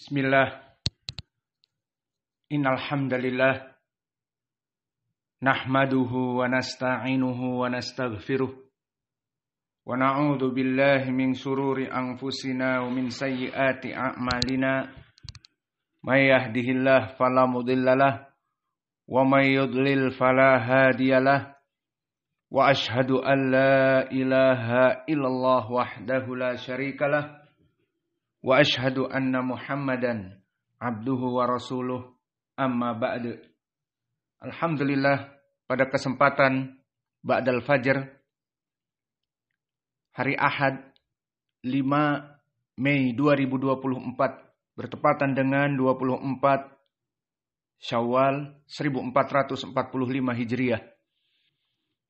Bismillah. Innal hamdalillah nahmaduhu wa nasta'inuhu wa nastaghfiruh wa na'udzu billahi min shururi anfusina wa min sayyiati a'malina. May yahdihillahu fala mudhillalah wa may yudlil fala hadiyalah. Wa ashhadu an la ilaha illallah wahdahu la syarikalah. Wa ashhadu anna Muhammadan abduhu wa rasuluh, amma ba'du. Alhamdulillah, pada kesempatan ba'dal fajr hari Ahad 5 Mei 2024 bertepatan dengan 24 Syawal 1445 Hijriah.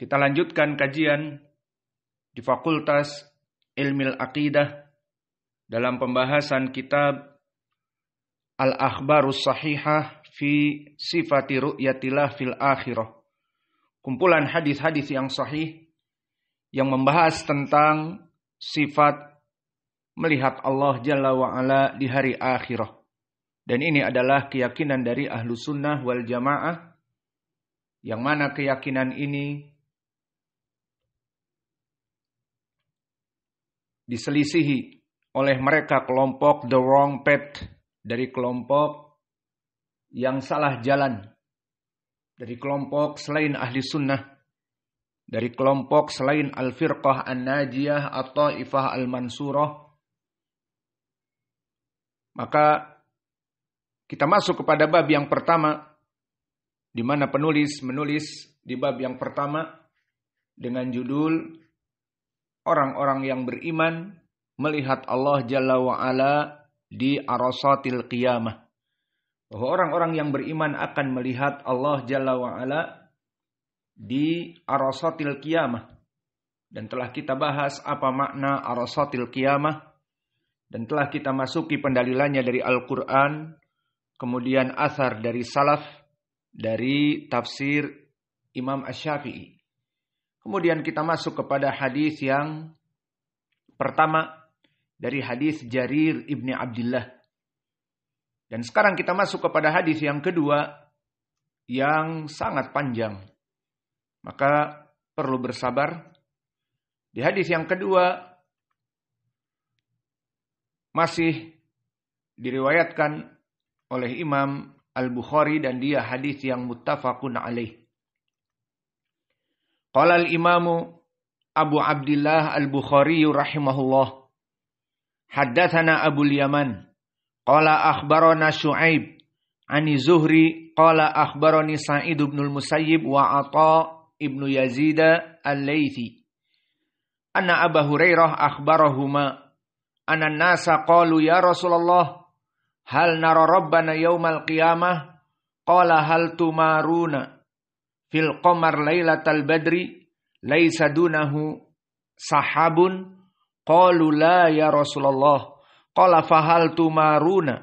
Kita lanjutkan kajian di Fakultas Ilmil Aqidah dalam pembahasan kitab Al-Akhbarus Sahihah fi Sifati Ru'yatillah fil Akhirah. Kumpulan hadis-hadis yang sahih yang membahas tentang sifat melihat Allah Jalla wa'ala di hari akhirah. Dan ini adalah keyakinan dari Ahlu Sunnah wal Jamaah, yang mana keyakinan ini diselisihi oleh mereka kelompok the wrong path, dari kelompok yang salah jalan, dari kelompok selain ahli sunnah, dari kelompok selain al-firqah an-najiyah atau ifah al-mansurah. Maka kita masuk kepada bab yang pertama, di mana penulis menulis di bab yang pertama dengan judul orang-orang yang beriman melihat Allah Jalla wa'ala di arasatil qiyamah. Bahwa orang-orang yang beriman akan melihat Allah Jalla wa'ala di arasatil qiyamah. Dan telah kita bahas apa makna arasatil qiyamah. Dan telah kita masuki pendalilannya dari Al-Quran. Kemudian athar dari salaf, dari tafsir Imam Asy-Syafi'i. Kemudian kita masuk kepada hadis yang pertama, dari hadis Jarir ibni Abdullah. Dan sekarang kita masuk kepada hadis yang kedua yang sangat panjang. Maka perlu bersabar. Di hadis yang kedua masih diriwayatkan oleh Imam Al-Bukhari dan dia hadis yang muttafaqun alaih. Qala al-Imamu Abu Abdillah Al-Bukhari rahimahullah, haddatsana Abul Yaman qala akhbarana Syu'aib ani Zuhri qala akhbarani Sa'id bin al-Musayyib wa Atha ibnu Yazid al-Laitsi anna Abu Hurairah akhbarahuma anna an-nasa qalu ya Rasulullah hal nara rabbana yaumal qiyamah qala hal tumaruna fil qamar lailatal badri laisa dunahu sahabun. Qalu la ya Rasulullah. Qala fahal tumaruna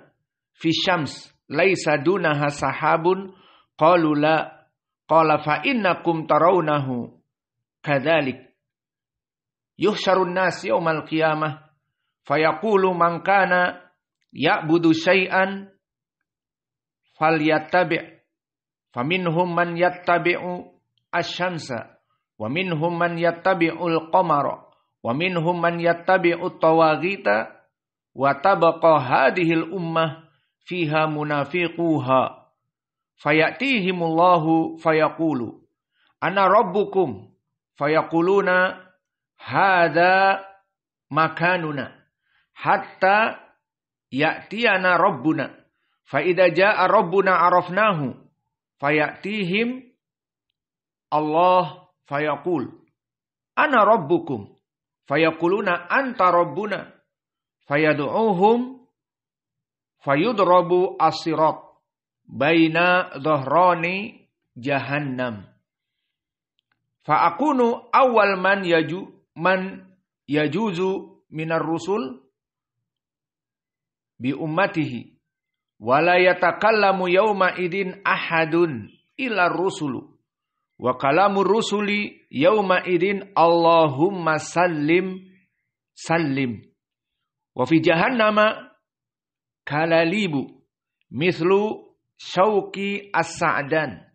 fi syams laisa dunaha sahabun. Qalu la. Qala fa innakum tarawnahu kadzalik. Yuhsyarun nas yaumal qiyamah fayaqulu man kana ya'budu syai'an falyattabi'. Faminhum man yattabi'u asy-syamsa wa minhum man yattabi'ul qamara wa minhum man yattabi'ut tawaghita wa tabqa hadhil ummah fiha munafiquha fayatihimullahu fayaqulu ana rabbukum fayaquluna hadza makanuna hatta ya'tiyana rabbuna fa idza jaa rabbuna arafnahu fayatihim Allah fayaqul ana rabbukum fayaquluna anta rabbuna fayad'uuhum fayudrabu as-sirat baina dhahrani jahannam fa akunu awwal man yajuzu minar rusul bi ummatihi wa la yatakallamu yawma idin ahadun illa rusulu wa kalamur rusuli yawma idin Allahumma sallim sallim. Wa fi jahannama kalalibu mislu syauki as-sa'dan.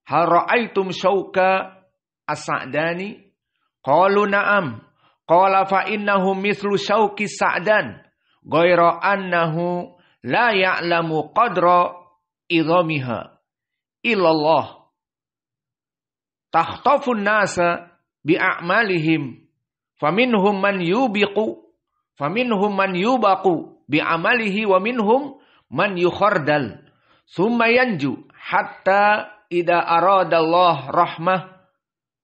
Hal ra'aitum syauka as-sa'dani? Qalu na'am. Qala fa innahu mislu syauki sa'dan. Ghaira annahu la ya'lamu qadra idhamiha illallah. Takhtafun nasa bi'a'malihim. Faminhum man yubiqu. Faminhum man yubaqu bi'amalihi wa minhum man yukhardal. Summa yanju hatta idha arada Allah rahmah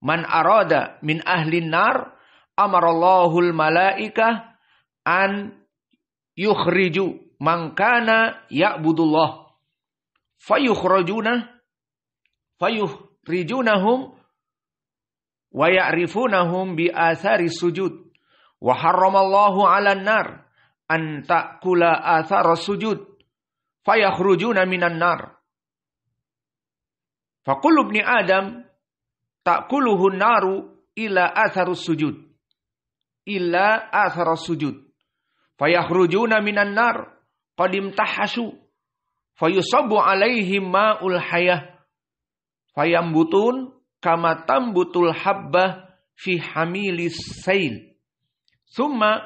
man arada min ahlin nar amarallahul malaikah an yukhriju man kana ya'budullah fayukhrijunahum wa ya'rifunahum bi athari sujud wa harramallahu 'alan nar an ta'kula athara sujud fayakhrujuna minan nar. Faqul ibni Adam ta'kuluhu naru ila atharus sujud. Illa atharus sujud. Fayakhrujuna minan nar qadim tahashu. Fayusabu alaihim ma'ul hayah. Fayambutun kama tambutul habbah fi hamilis sail. Thumma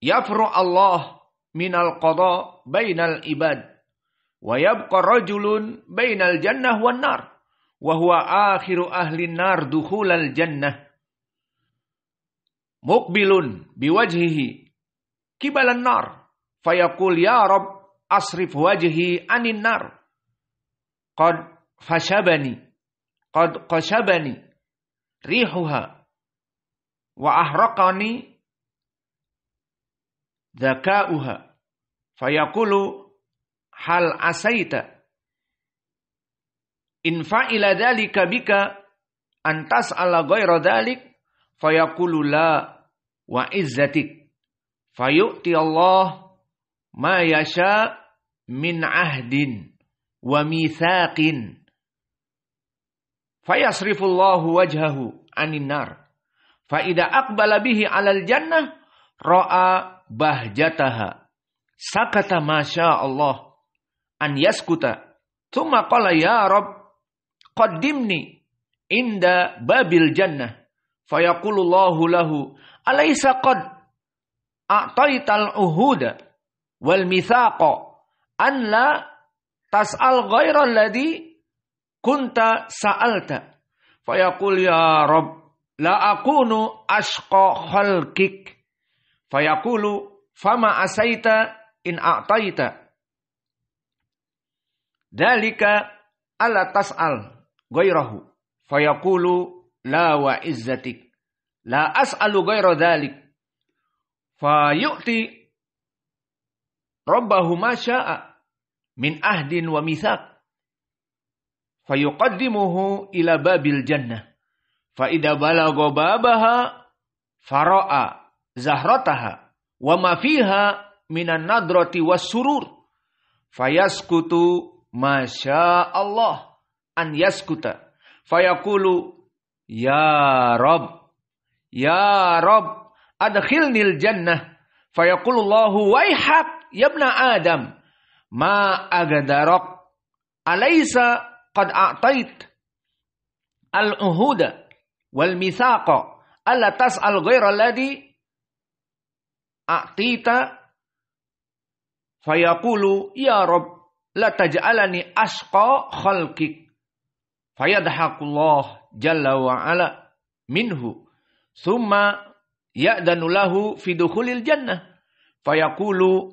yafru Allah minal qada bainal ibad. Wa yabqa rajulun bainal jannah wan nar. Wa huwa akhiru ahli nar dukhulal jannah. Muqbilun biwajhihi kibalan nar. Fayaqul ya Rabb asrif wajhi anin nar. Qad qashabani rihuha. Wa ahraqani zakauha. Fayaqulu hal asaita in fa'ila dhalika bika an tas'ala ghayra dhalik. Fayaqulu la wa izzatik. Fayu'ti Allah ma yasha min ahdin wa mithaqin. Fayasrifullahu wajhahu anin nar. Fa idza aqbala bihi 'alal jannah ra'a bahjataha. Sakata masya Allah an yaskuta. Thumma qala ya Rabb qaddimni inda babil jannah. Fayaqulullahu lahu alaysa qad a'taital uhuda wal mithaqa an la tas'al ghayra alladhi kunta sa'alta. Fayaqul ya Rabb la akunu ashqa khalqik. Fayaqulu fama asaita in a'taita dalika ala tas'al ghairahu. Fayaqulu la wa izzatik la as'alu ghaira dhalik. Fayu'ti rabbahu ma sya'a min ahdin wa mithaq. Fayuqaddimuhu ila babil jannah. Fa idza balagha babaha fara'a zahrataha wa ma fiha minan nadrati was surur. Fayaskutu masya Allah an yaskuta. Fayaqulu ya Rabb adkhilnil jannah. Fayaqulullahu waihak yabna Adam ma agadarak alaysa qad a'tait al-uhuda wal mithaqa alla tas'al ghayra alladhi a'tita. Fayaqulu ya Rabb la taj'alani ashqa khalqik. Fayadhakullah jalla wa ala minhu. Thumma ya'danu lahu fi dukhulil jannah. Fayaqulu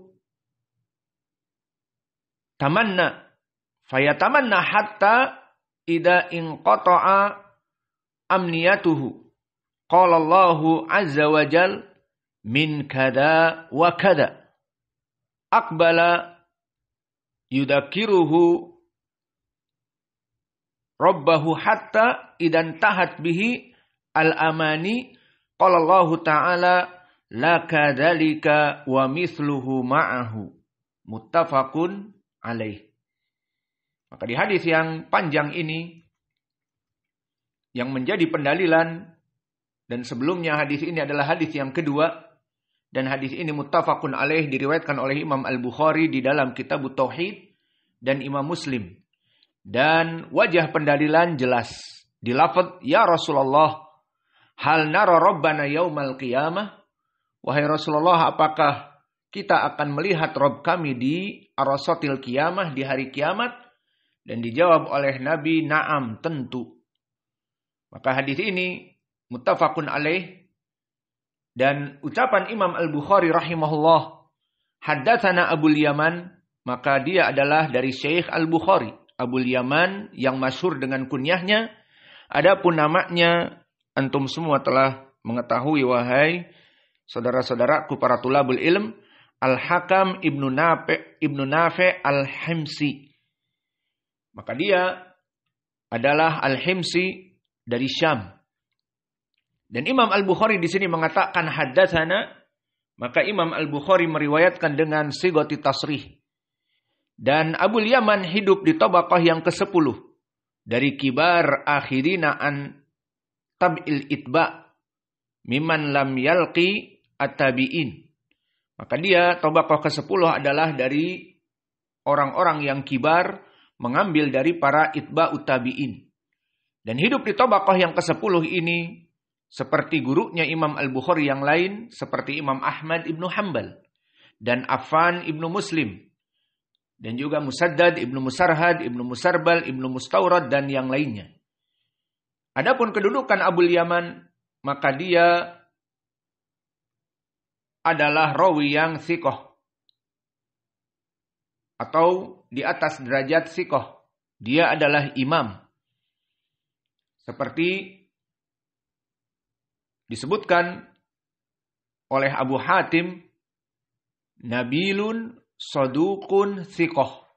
tamanna. Fayatamanna hatta idha inqata'a amniyatuhu. Qala Allahu azza wa jal min kada wa kada. Aqbala yudakiruhu rabbahu hatta idan tahat bihi al-amani. Qala Allah ta'ala la kadhalika wa mithluhu ma'ahu. Muttafaqun alaih. Maka di hadis yang panjang ini yang menjadi pendalilan, dan sebelumnya hadis ini adalah hadis yang kedua Dan hadis ini muttafaqun alaih, diriwayatkan oleh Imam Al-Bukhari di dalam Kitab Tauhid dan Imam Muslim. Dan wajah pendalilan jelas. Di lafaz, ya Rasulullah, hal nara Rabbana yaumal qiyamah? Wahai Rasulullah, apakah kita akan melihat Rabb kami di arasatil qiyamah, di hari kiamat? Dan dijawab oleh Nabi, na'am, tentu. Maka hadis ini muttafaqun alaih. Dan ucapan Imam Al-Bukhari rahimahullah, haddatsana Abul Yaman, maka dia adalah dari Syekh Al-Bukhari. Abul Yaman yang masyhur dengan kunyahnya. Adapun namanya antum semua telah mengetahui, wahai saudara-saudaraku para tulabul ilm, Al-Hakam Ibnu Nafi' Al-Himsi. Maka dia adalah Al-Himsi dari Syam. Dan Imam Al-Bukhari di sini mengatakan haddatsana, maka Imam Al-Bukhari meriwayatkan dengan sigati tasrih. Dan Abul Yaman hidup di tabaqah yang ke-10 dari kibar akhirina an tab'il itba mimman lam yalqi at-tabi'in. Maka dia tabaqah ke-10 adalah dari orang-orang yang kibar mengambil dari para itba'ut tabi'in. Dan hidup di tabaqah yang ke-10 ini seperti gurunya Imam Al-Bukhari yang lain, seperti Imam Ahmad Ibnu Hanbal dan Affan Ibnu Muslim, dan juga Musaddad Ibnu Musarhad, Ibnu Musarbal, Ibnu Mustawrad, dan yang lainnya. Adapun kedudukan Abul Yaman, maka dia adalah rawi yang thiqah, atau di atas derajat thiqah. Dia adalah imam. Seperti disebutkan oleh Abu Hatim, Nabilun Saduqun Thiqah.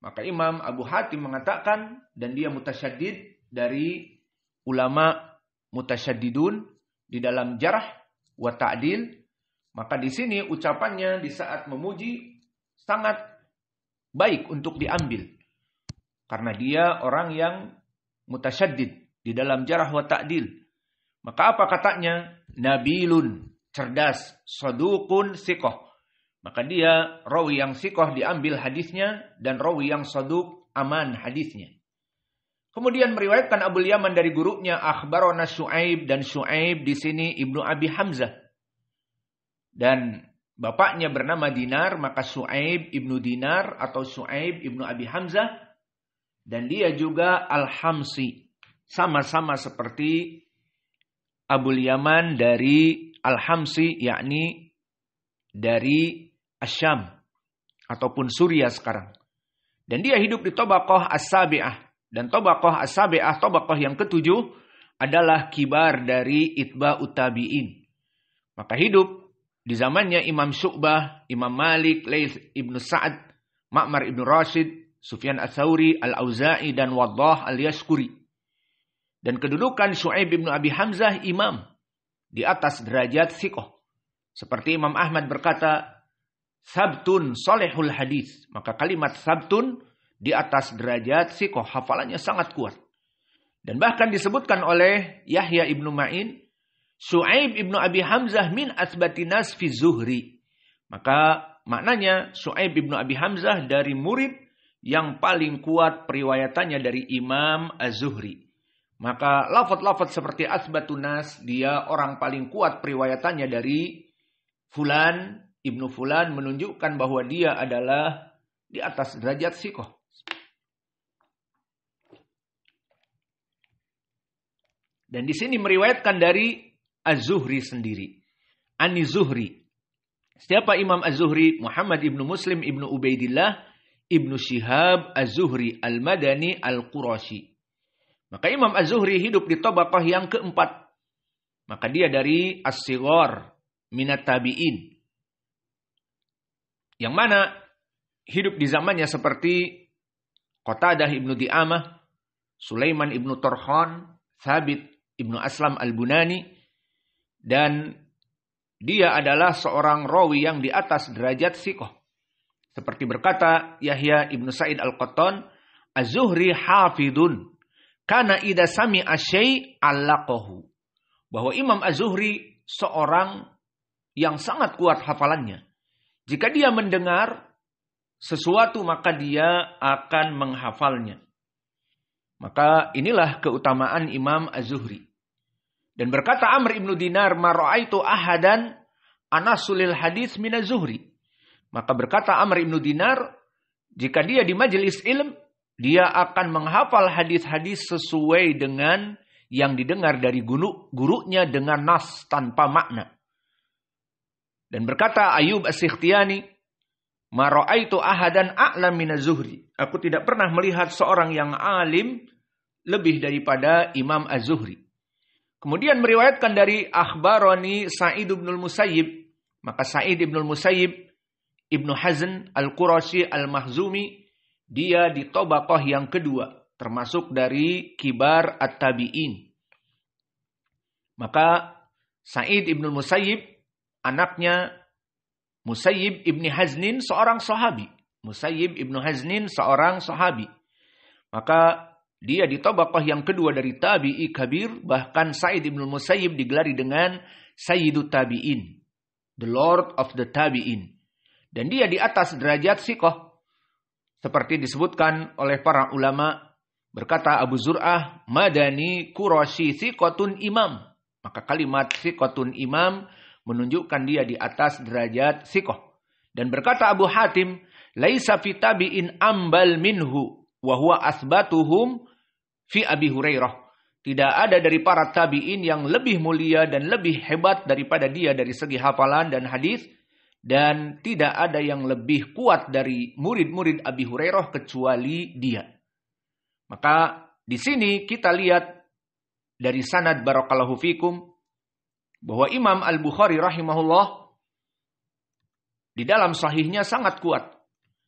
Maka Imam Abu Hatim mengatakan, dan dia mutasyaddid dari ulama mutasyaddidun di dalam jarh wa ta'dil. Maka di sini ucapannya di saat memuji sangat baik untuk diambil. Karena dia orang yang mutasyaddid di dalam jarh wa ta'dil. Maka apa katanya? Nabilun, cerdas, saduqun thiqah. Maka dia rawi yang thiqah diambil hadisnya, dan rawi yang saduq aman hadisnya. Kemudian meriwayatkan Abul Yaman dari gurunya akhbarana Syu'aib, dan Syu'aib di sini Ibnu Abi Hamzah. Dan bapaknya bernama Dinar, maka Syu'aib Ibnu Dinar atau Syu'aib Ibnu Abi Hamzah, dan dia juga Al-Hamsi. Sama-sama seperti Abul Yaman dari Al-Hamsi, yakni dari Asyam ataupun Suriah sekarang. Dan dia hidup di tabaqah as-sabi'ah. Dan tabaqah as-sabi'ah, tabaqah yang ke-7 adalah kibar dari itba'ut tabi'in. Maka hidup di zamannya Imam Syu'bah, Imam Malik, Laits Ibnu Sa'ad, Ma'mar Ibnu Rashid, Sufyan Ats-Tsauri, Al-Auza'i, dan Waddah Al-Yashkuri. Dan kedudukan Syu'aib Ibnu Abi Hamzah imam di atas derajat thiqah. Seperti Imam Ahmad berkata, sabtun salihul hadis. Maka kalimat sabtun di atas derajat thiqah, hafalannya sangat kuat. Dan bahkan disebutkan oleh Yahya Ibnu Ma'in, Syu'aib Ibnu Abi Hamzah min asbatinas fi Zuhri. Maka maknanya Syu'aib Ibnu Abi Hamzah dari murid yang paling kuat periwayatannya dari Imam Az-Zuhri. Maka lafaz-lafaz seperti asbatunas, dia orang paling kuat periwayatannya dari Fulan, Ibnu Fulan, menunjukkan bahwa dia adalah di atas derajat thiqah. Dan di sini meriwayatkan dari Az-Zuhri sendiri. Ani Zuhri. Siapa Imam Az-Zuhri? Muhammad Ibnu Muslim Ibnu Ubaidillah Ibnu Syihab Az-Zuhri Al-Madani Al-Qurashi. Maka Imam Az-Zuhri hidup di tabaqah yang ke-4. Maka dia dari as-sighar minat tabi'in. Yang mana hidup di zamannya seperti Qatadah Ibnu Di'amah, Sulaiman Ibnu Tarkhan, Thabit Ibnu Aslam Al-Bunani. Dan dia adalah seorang rawi yang di atas derajat thiqah. Seperti berkata Yahya Ibnu Sa'id Al-Qattan, Az-Zuhri hafidun. Karena idza sami'a syai' allaqahu. Bahwa Imam Az-Zuhri seorang yang sangat kuat hafalannya. Jika dia mendengar sesuatu maka dia akan menghafalnya. Maka inilah keutamaan Imam Az-Zuhri. Dan berkata Amr ibn Dinar, "Ma ra'aitu ahadan anasulil hadis min Az-Zuhri." Maka berkata Amr ibn Dinar, jika dia di majelis ilm, dia akan menghafal hadis-hadis sesuai dengan yang didengar dari gurunya dengan nas tanpa makna. Dan berkata Ayub As-Sikhtiyani, "Ma ra'aitu ahadan a'lam min Az-Zuhri." Aku tidak pernah melihat seorang yang alim lebih daripada Imam Az-Zuhri. Kemudian meriwayatkan dari akhbarani Sa'id bin al-Musayyib. Maka Sa'id bin al-Musayyib Ibnu Hazn Al-Qurashi Al-Mahzumi, dia di tabaqah yang kedua, termasuk dari kibar at-tabi'in. Maka Sa'id ibn Musayyib, anaknya Musayyib ibn Haznin, seorang sahabi. Musayyib ibn Haznin, seorang sahabi. Maka dia di tabaqah yang kedua dari tabi'i kabir, bahkan Sa'id ibn Musayyib digelari dengan Sayyidut Tabi'in, the Lord of the Tabi'in. Dan dia di atas derajat siqah. Seperti disebutkan oleh para ulama, berkata Abu Zur'ah, "Madani Qurashi siqatun imam." Maka kalimat siqatun imam menunjukkan dia di atas derajat siqah. Dan berkata Abu Hatim, "Laisa fi tabi'in ambal minhu wa huwa asbatuhum fi Abi Hurairah." Tidak ada dari para tabi'in yang lebih mulia dan lebih hebat daripada dia dari segi hafalan dan hadis. Dan tidak ada yang lebih kuat dari murid-murid Abi Hurairah kecuali dia. Maka di sini kita lihat dari sanad barakallahu fikum bahwa Imam Al-Bukhari rahimahullah di dalam sahihnya sangat kuat.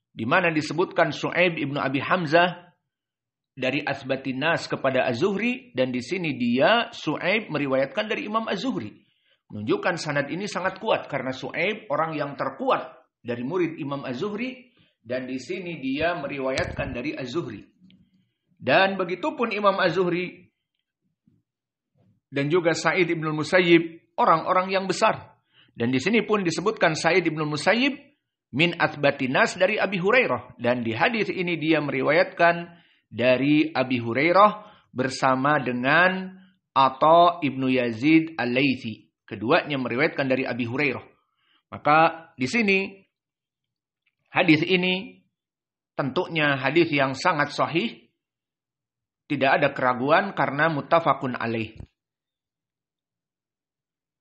Di mana disebutkan Syu'aib ibnu Abi Hamzah dari asbatin nas kepada Az-Zuhri, dan di sini dia Syu'aib meriwayatkan dari Imam Az-Zuhri. Menunjukkan sanad ini sangat kuat karena Syu'aib orang yang terkuat dari murid Imam Az-Zuhri, dan di sini dia meriwayatkan dari Az-Zuhri. Dan begitupun Imam Az-Zuhri dan juga Sa'id ibn Musayyib, orang-orang yang besar. Dan di sini pun disebutkan Sa'id ibn Musayyib min athbatinas dari Abi Hurairah, dan di hadis ini dia meriwayatkan dari Abi Hurairah bersama dengan Atha ibnu Yazid Al-Laitsi. Keduanya meriwayatkan dari Abi Hurairah. Maka di sini hadis ini tentunya hadis yang sangat sahih. Tidak ada keraguan karena muttafaqun alaih.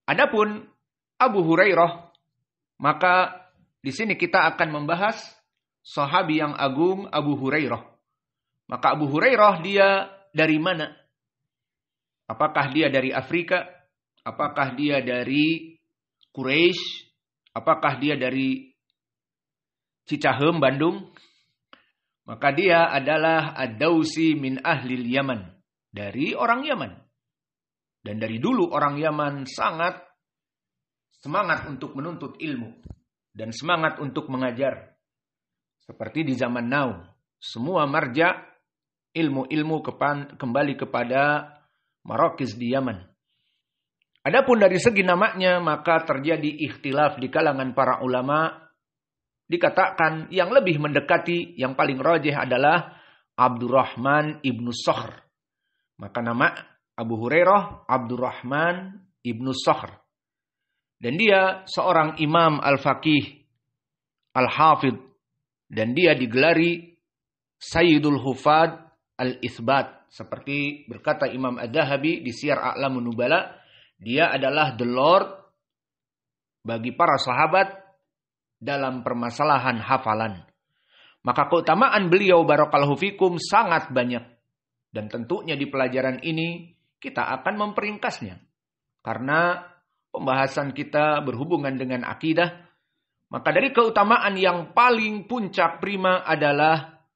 Adapun Abu Hurairah, maka di sini kita akan membahas sahabi yang agung Abu Hurairah. Maka Abu Hurairah dia dari mana? Apakah dia dari Afrika? Apakah dia dari Quraisy? Apakah dia dari Cicahem, Bandung? Maka dia adalah Ad-Dausi min ahlil Yaman. Dari orang Yaman. Dan dari dulu orang Yaman sangat semangat untuk menuntut ilmu. Dan semangat untuk mengajar. Seperti di zaman now. Semua marja ilmu-ilmu kembali kepada Marrakiz di Yaman. Adapun dari segi namanya, maka terjadi ikhtilaf di kalangan para ulama. Dikatakan yang lebih mendekati, yang paling rajih adalah Abdurrahman ibnu Sakhr. Maka nama Abu Hurairah Abdurrahman ibnu Sakhr. Dan dia seorang imam al-faqih, al-hafidh. Dan dia digelari Sayyidul Hufad al-Ithbat. Seperti berkata Imam Ad-Dhahabi di Siyar A'lamun Nubala, dia adalah the Lord bagi para sahabat dalam permasalahan hafalan. Maka keutamaan beliau barakallahu fikum sangat banyak. Dan tentunya di pelajaran ini kita akan memperingkasnya. Karena pembahasan kita berhubungan dengan akidah. Maka dari keutamaan yang paling puncak prima adalah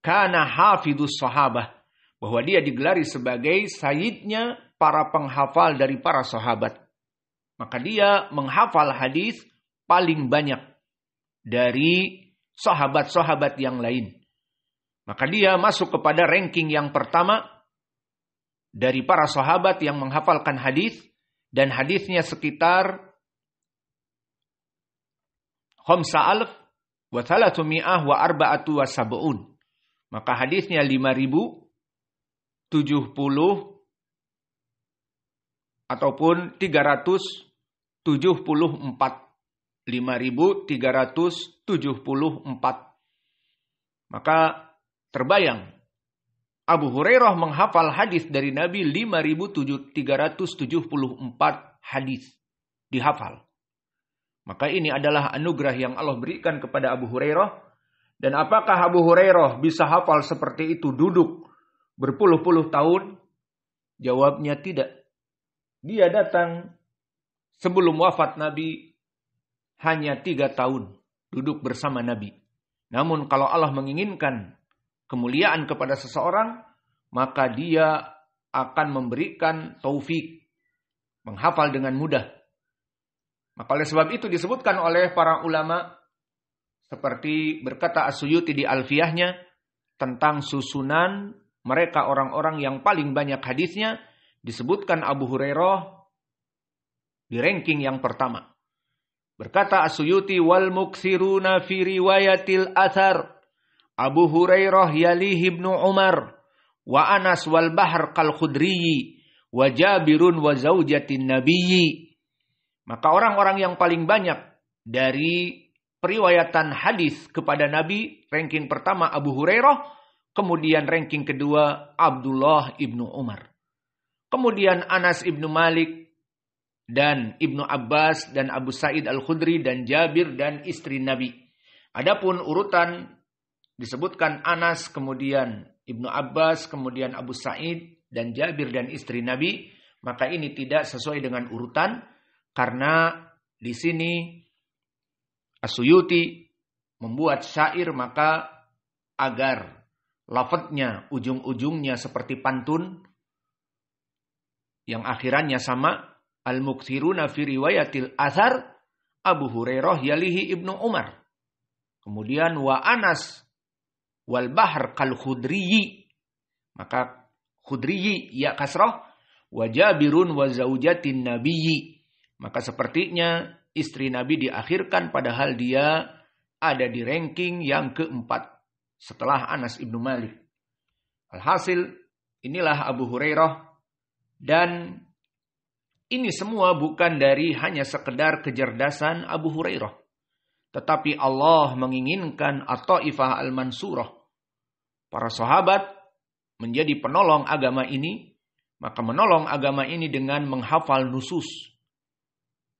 kana hafidus sahabah. Bahwa dia digelari sebagai sayyidnya para penghafal dari para sahabat. Maka dia menghafal hadis paling banyak dari sahabat-sahabat yang lain. Maka dia masuk kepada ranking yang pertama dari para sahabat yang menghafalkan hadis, dan hadisnya sekitar 5,370 maka hadisnya 5.070 ataupun 374. 5.374. Maka terbayang Abu Hurairah menghafal hadis dari Nabi 5.374 hadis dihafal. Maka ini adalah anugerah yang Allah berikan kepada Abu Hurairah. Dan apakah Abu Hurairah bisa hafal seperti itu duduk berpuluh-puluh tahun? Jawabnya tidak. Dia datang sebelum wafat Nabi hanya 3 tahun duduk bersama Nabi. Namun kalau Allah menginginkan kemuliaan kepada seseorang, maka dia akan memberikan taufik menghafal dengan mudah. Maka oleh sebab itu disebutkan oleh para ulama, seperti berkata As-Suyuti di Alfiyahnya, tentang susunan mereka orang-orang yang paling banyak hadisnya, disebutkan Abu Hurairah di ranking yang pertama. Berkata As-Suyuti, wal mukthiruna fi riwayatil athar Abu Hurairah yalihi Ibnu Umar wa Anas wal Bahr kal Khudri wa Jabirun wa zaujatin Nabiyyi. Maka orang-orang yang paling banyak dari periwayatan hadis kepada Nabi, ranking pertama Abu Hurairah, kemudian ranking kedua Abdullah ibnu Umar. Kemudian Anas ibnu Malik dan Ibnu Abbas dan Abu Sa'id Al-Khudri dan Jabir dan istri Nabi. Adapun urutan disebutkan Anas, kemudian Ibnu Abbas, kemudian Abu Sa'id dan Jabir dan istri Nabi, maka ini tidak sesuai dengan urutan karena di sini As-Suyuti membuat syair maka agar lafadznya ujung-ujungnya seperti pantun yang akhirannya sama. Al-mukthiruna fi riwayatil athar Abu Hurairah yalihi Ibnu Umar. Kemudian wa Anas wal Bahr kal Khudri. Maka Khudri ya kasrah, wa Jabirun wa zaujatin Nabiyyi. Maka sepertinya istri Nabi diakhirkan padahal dia ada di ranking yang keempat setelah Anas ibnu Malik. Alhasil inilah Abu Hurairah, dan ini semua bukan dari hanya sekedar kecerdasan Abu Hurairah. Tetapi Allah menginginkan At-Taifah Al-Mansurah. Para sahabat menjadi penolong agama ini. Maka menolong agama ini dengan menghafal nusus.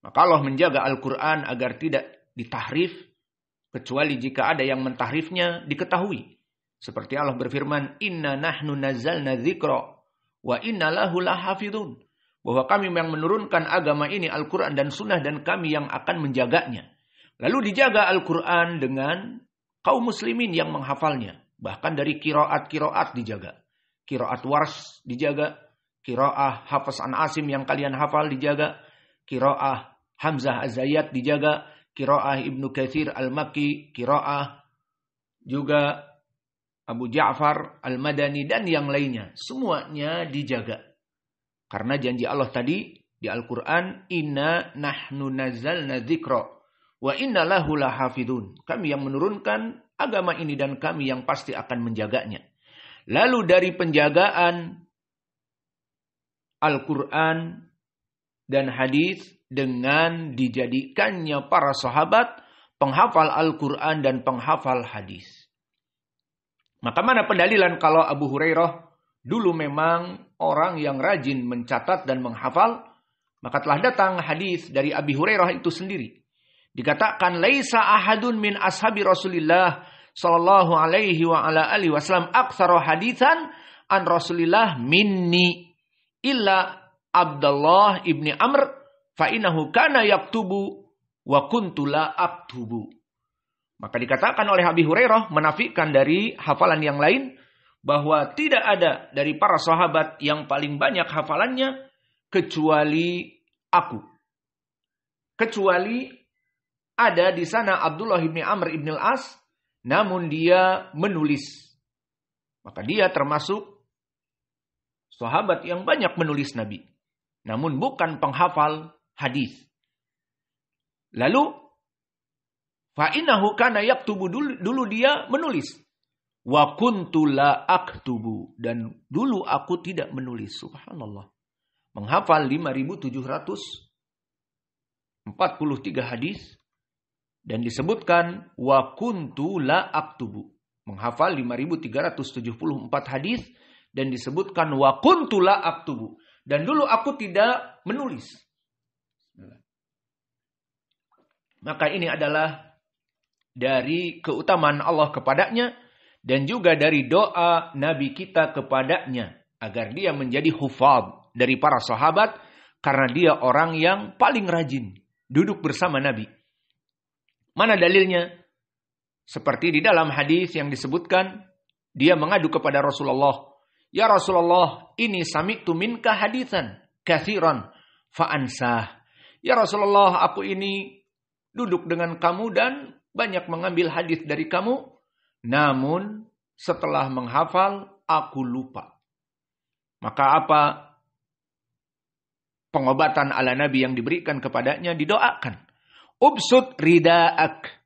Maka Allah menjaga Al-Quran agar tidak ditahrif. Kecuali jika ada yang mentahrifnya diketahui. Seperti Allah berfirman, Inna nahnu nazzalna dzikra wa inna lahu lahafidun. Bahwa kami yang menurunkan agama ini, Al-Quran dan Sunnah, dan kami yang akan menjaganya. Lalu dijaga Al-Quran dengan kaum muslimin yang menghafalnya. Bahkan dari kiroat dijaga. Kiroat Wars dijaga. Kiroah Hafiz an Asim yang kalian hafal dijaga. Kiroah Hamzah Az-Zayyat dijaga. Kiroah Ibnu Katsir Al-Makki. Kiroah juga Abu Ja'far Al-Madani dan yang lainnya. Semuanya dijaga. Karena janji Allah tadi di Al-Quran, Inna nahnu nazzalna dzikra wa inna lahu lahafidun. Kami yang menurunkan agama ini dan kami yang pasti akan menjaganya. Lalu dari penjagaan Al-Quran dan hadis dengan dijadikannya para sahabat penghafal Al-Quran dan penghafal hadis. Maka mana pendalilan kalau Abu Hurairah dulu memang orang yang rajin mencatat dan menghafal, maka telah datang hadis dari Abi Hurairah itu sendiri. Dikatakan, laisa ahadun min ashabi Rasulillah sallallahu alaihi wa ala alihi wasallam aktsara haditsan an Rasulillah minni illa Abdullah ibni Amr fa innahu kana yaktubu wa kuntu la aktubu. Maka dikatakan oleh Abi Hurairah menafikan dari hafalan yang lain, bahwa tidak ada dari para sahabat yang paling banyak hafalannya kecuali aku. Kecuali ada di sana Abdullah bin Amr bin Al-As, namun dia menulis. Maka dia termasuk sahabat yang banyak menulis Nabi, namun bukan penghafal hadis. Lalu Fa innahu kana yaktubu, dulu dia menulis. Wa kuntu la aktubu, dan dulu aku tidak menulis. Subhanallah. Menghafal 5.743 hadis dan disebutkan wa kuntu la aktubu. Menghafal 5.374 hadis dan disebutkan wa kuntu la aktubu, dan dulu aku tidak menulis. Maka ini adalah dari keutamaan Allah kepadanya dan juga dari doa Nabi kita kepadanya agar dia menjadi hufadz dari para sahabat karena dia orang yang paling rajin duduk bersama Nabi. Mana dalilnya? Seperti di dalam hadis yang disebutkan, dia mengadu kepada Rasulullah, "Ya Rasulullah, ini sami'tu minka haditsan katsiran fa ansah." Ya Rasulullah, aku ini duduk dengan kamu dan banyak mengambil hadis dari kamu, namun setelah menghafal aku lupa. Maka apa pengobatan ala Nabi yang diberikan kepadanya? Didoakan. Ubsut rida'ak.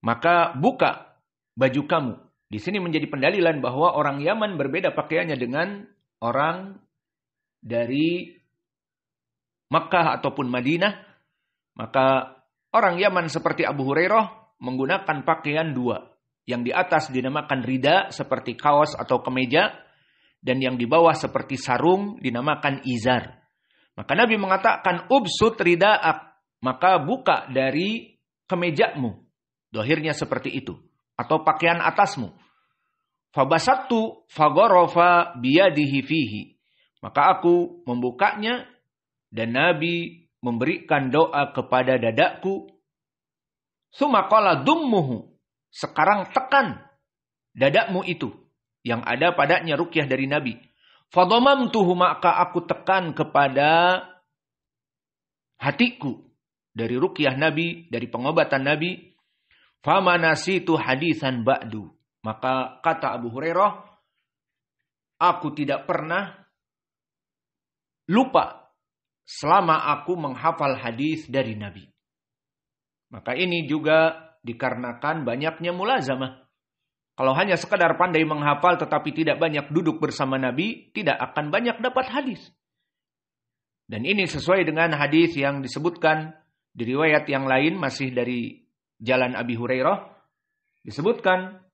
Maka buka baju kamu. Di sini menjadi pendalilan bahwa orang Yaman berbeda pakaiannya dengan orang dari Makkah ataupun Madinah. Maka orang Yaman seperti Abu Hurairah menggunakan pakaian dua. Yang di atas dinamakan rida seperti kaos atau kemeja. Dan yang di bawah seperti sarung dinamakan izar. Maka Nabi mengatakan ubsut rida'ak. Maka buka dari kemejamu. Dohirnya seperti itu. Atau pakaian atasmu. Fabasattu fagorofa biyadihi fihi. Maka aku membukanya. Dan Nabi memberikan doa kepada dadaku. Sumaqala dummuhu. Sekarang tekan dadakmu itu. Yang ada padanya ruqyah dari Nabi. Fadhamamtuhu, maka aku tekan kepada hatiku. Dari ruqyah Nabi, dari pengobatan Nabi. Famanasitu hadisan ba'du. Maka kata Abu Hurairah, aku tidak pernah lupa selama aku menghafal hadis dari Nabi. Maka ini juga dikarenakan banyaknya mulazamah. Kalau hanya sekadar pandai menghafal tetapi tidak banyak duduk bersama Nabi, tidak akan banyak dapat hadis. Dan ini sesuai dengan hadis yang disebutkan di riwayat yang lain masih dari jalan Abi Hurairah. Disebutkan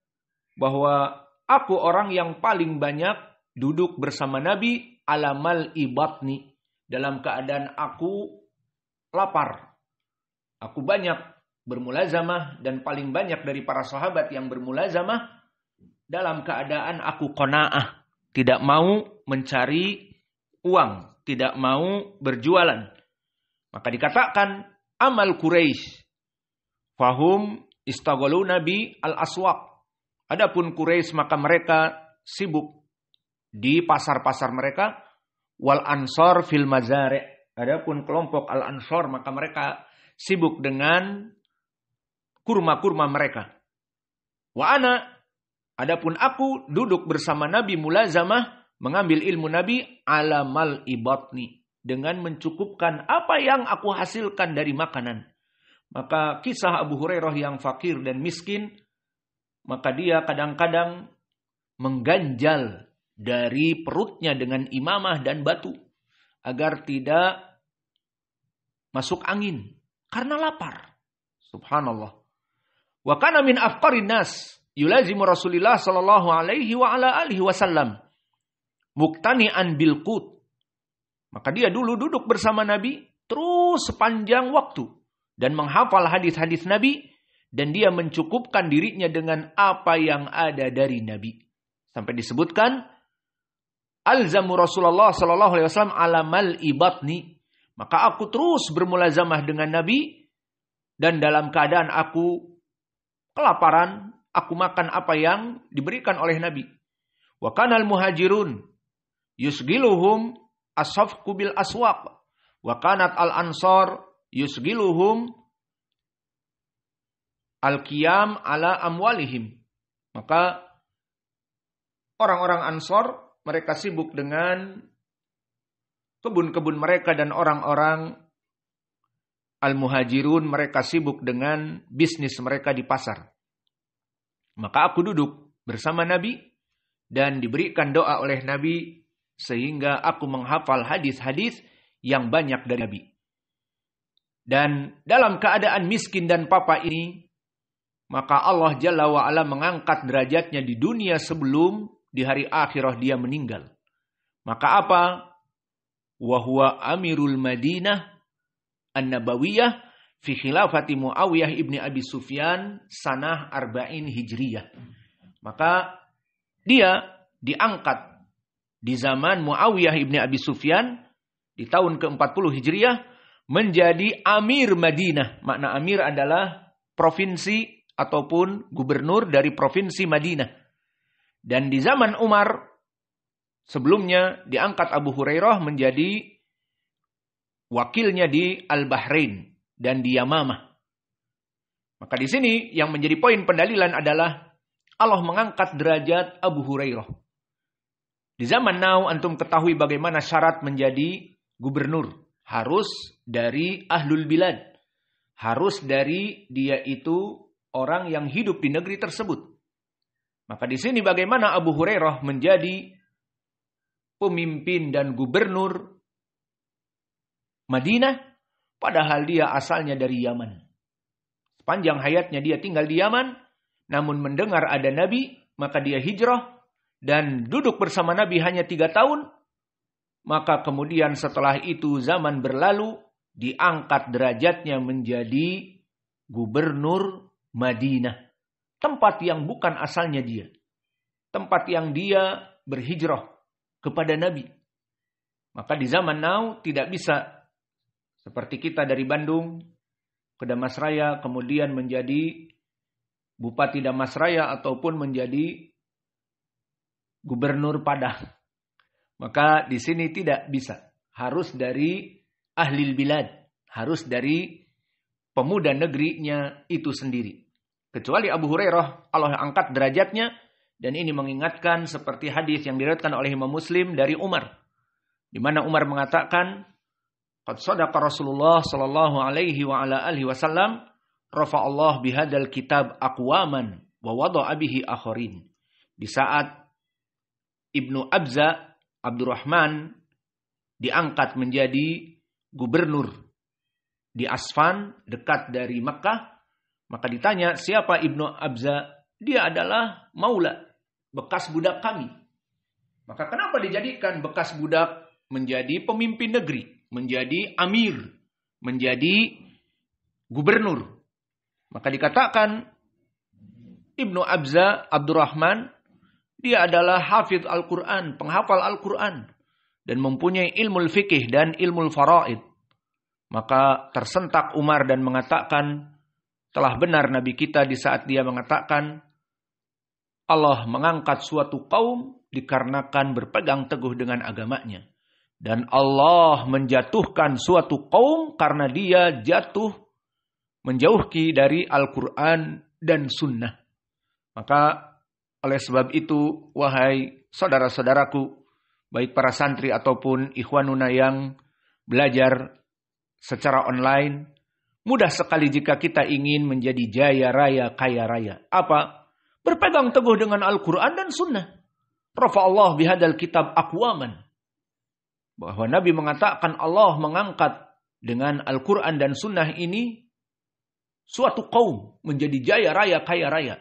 bahwa aku orang yang paling banyak duduk bersama Nabi alamal ibatni. Dalam keadaan aku lapar. Aku banyak bermulazamah dan paling banyak dari para sahabat yang bermulazamah dalam keadaan aku qanaah, tidak mau mencari uang, tidak mau berjualan. Maka dikatakan amal Quraisy fahum istaghalu nabi al-aswaq. Adapun Quraisy maka mereka sibuk di pasar-pasar mereka, wal ansor fil mazari'. Adapun kelompok al-ansor maka mereka sibuk dengan kurma-kurma mereka. Wa ana, adapun aku duduk bersama Nabi mulazamah mengambil ilmu Nabi alamal ibatni, dengan mencukupkan apa yang aku hasilkan dari makanan. Maka kisah Abu Hurairah yang fakir dan miskin, maka dia kadang-kadang mengganjal dari perutnya dengan imamah dan batu agar tidak masuk angin karena lapar. Subhanallah. Wa kana min afqarin nas yulazimu Rasulillah sallallahu alaihi wa ala alihi wasallam muqtani'an bil qut. Maka dia dulu duduk bersama Nabi terus sepanjang waktu dan menghafal hadis-hadis Nabi, dan dia mencukupkan dirinya dengan apa yang ada dari Nabi. Sampai disebutkan alzamu Rasulullah sallallahu alaihi wasallam alamal ibatni. Maka aku terus bermulazamah dengan Nabi dan dalam keadaan aku kelaparan, aku makan apa yang diberikan oleh Nabi. Wa kanal muhajirun yusgiluhum as-safqu bil aswaq wa kanat al-ansar yusgiluhum al-qiyam ala amwalihim. Maka orang-orang Ansor mereka sibuk dengan kebun-kebun mereka dan orang-orang Al-Muhajirun mereka sibuk dengan bisnis mereka di pasar. Maka aku duduk bersama Nabi dan diberikan doa oleh Nabi sehingga aku menghafal hadis-hadis yang banyak dari Nabi. Dan dalam keadaan miskin dan papa ini, maka Allah Jalla wa'ala mengangkat derajatnya di dunia sebelum di hari akhirah dia meninggal. Maka apa? Wahuwa amirul Madinah An-Nabawiyah fi khilafati Muawiyah ibni Abi Sufyan sanah arba'in hijriyah. Maka dia diangkat di zaman Muawiyah ibni Abi Sufyan di tahun ke-40 hijriyah menjadi Amir Madinah. Makna Amir adalah provinsi ataupun gubernur dari provinsi Madinah. Dan di zaman Umar sebelumnya diangkat Abu Hurairah menjadi wakilnya di Al-Bahrain dan di Yamamah. Maka di sini yang menjadi poin pendalilan adalah Allah mengangkat derajat Abu Hurairah. Di zaman now antum ketahui bagaimana syarat menjadi gubernur. Harus dari ahlul bilad. Harus dari dia itu orang yang hidup di negeri tersebut. Maka di sini bagaimana Abu Hurairah menjadi pemimpin dan gubernur Madinah, padahal dia asalnya dari Yaman. Sepanjang hayatnya dia tinggal di Yaman, namun mendengar ada Nabi, maka dia hijrah dan duduk bersama Nabi hanya 3 tahun. Maka kemudian setelah itu zaman berlalu, diangkat derajatnya menjadi gubernur Madinah. Tempat yang bukan asalnya dia. Tempat yang dia berhijrah kepada Nabi. Maka di zaman now tidak bisa seperti kita dari Bandung ke Damasraya kemudian menjadi Bupati Damasraya ataupun menjadi Gubernur Padang. Maka di sini tidak bisa. Harus dari ahlil bilad. Harus dari pemuda negerinya itu sendiri. Kecuali Abu Hurairah Allah angkat derajatnya. Dan ini mengingatkan seperti hadis yang diriwayatkan oleh Imam Muslim dari Umar. Di mana Umar mengatakan, qad sadaqa Rasulullah sallallahu alaihi wa ala alihi wasallam rafa'allah bihadzal kitab aqwaman wa wada'a bihi akharin. Di saat Ibnu Abza Abdurrahman diangkat menjadi gubernur di Asfan dekat dari Makkah, maka ditanya siapa Ibnu Abza? Dia adalah maula, bekas budak kami. Maka kenapa dijadikan bekas budak menjadi pemimpin negeri? Menjadi amir, menjadi gubernur. Maka dikatakan Ibnu Abza Abdurrahman, dia adalah hafidh Al-Quran, penghafal Al-Quran. Dan mempunyai ilmu fikih dan ilmu faraid. Maka tersentak Umar dan mengatakan, telah benar Nabi kita di saat dia mengatakan, Allah mengangkat suatu kaum dikarenakan berpegang teguh dengan agamanya. Dan Allah menjatuhkan suatu kaum karena dia jatuh menjauhi dari Al-Quran dan Sunnah. Maka oleh sebab itu, wahai saudara-saudaraku, baik para santri ataupun ikhwanuna yang belajar secara online, mudah sekali jika kita ingin menjadi jaya raya, kaya raya. Apa? Berpegang teguh dengan Al-Quran dan Sunnah. Rafa'allah bihadzal kitab aqwaman. Bahwa Nabi mengatakan Allah mengangkat dengan Al-Quran dan Sunnah ini suatu kaum menjadi jaya raya, kaya raya.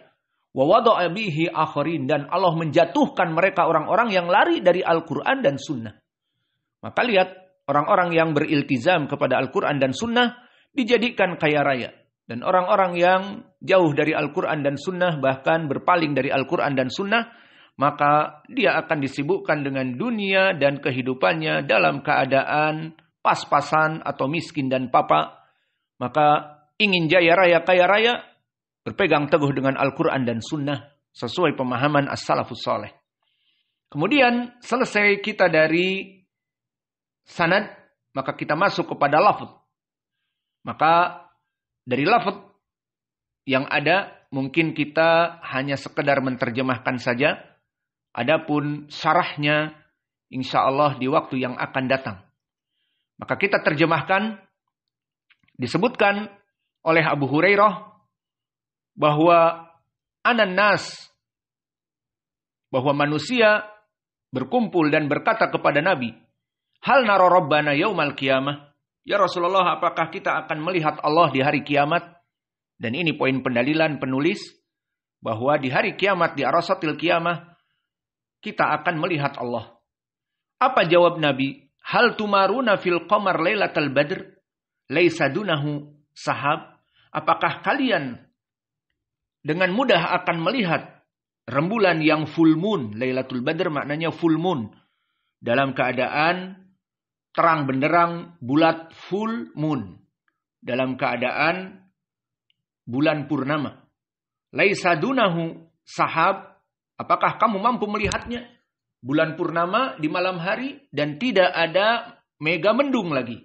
Wa wada'a bihi akharin, dan Allah menjatuhkan mereka orang-orang yang lari dari Al-Quran dan Sunnah. Maka lihat orang-orang yang beriltizam kepada Al-Quran dan Sunnah dijadikan kaya raya. Dan orang-orang yang jauh dari Al-Quran dan Sunnah bahkan berpaling dari Al-Quran dan Sunnah, maka dia akan disibukkan dengan dunia dan kehidupannya dalam keadaan pas-pasan atau miskin dan papa. Maka ingin jaya raya, kaya raya, berpegang teguh dengan Al-Quran dan Sunnah sesuai pemahaman as-salafus saleh. Kemudian selesai kita dari sanad, maka kita masuk kepada lafaz. Maka dari lafaz yang ada mungkin kita hanya sekedar menerjemahkan saja. Adapun syarahnya insyaallah di waktu yang akan datang. Maka kita terjemahkan Disebutkan oleh Abu Hurairah bahwa anan nas, bahwa manusia berkumpul dan berkata kepada Nabi, hal nara rabbana yaumal qiyamah. Ya Rasulullah, apakah kita akan melihat Allah di hari kiamat? Dan ini poin pendalilan penulis, bahwa di hari kiamat, di arasatil kiamah, kita akan melihat Allah. Apa jawab Nabi? Hal tumaruna fil qamar lailatal badr, laisa dunahu sahab. Apakah kalian dengan mudah akan melihat rembulan yang full moon? Lailatul badr maknanya full moon. Dalam keadaan terang benderang, bulat, full moon. Dalam keadaan bulan purnama. Laisa dunahu sahab. Apakah kamu mampu melihatnya? Bulan purnama di malam hari dan tidak ada mega mendung lagi.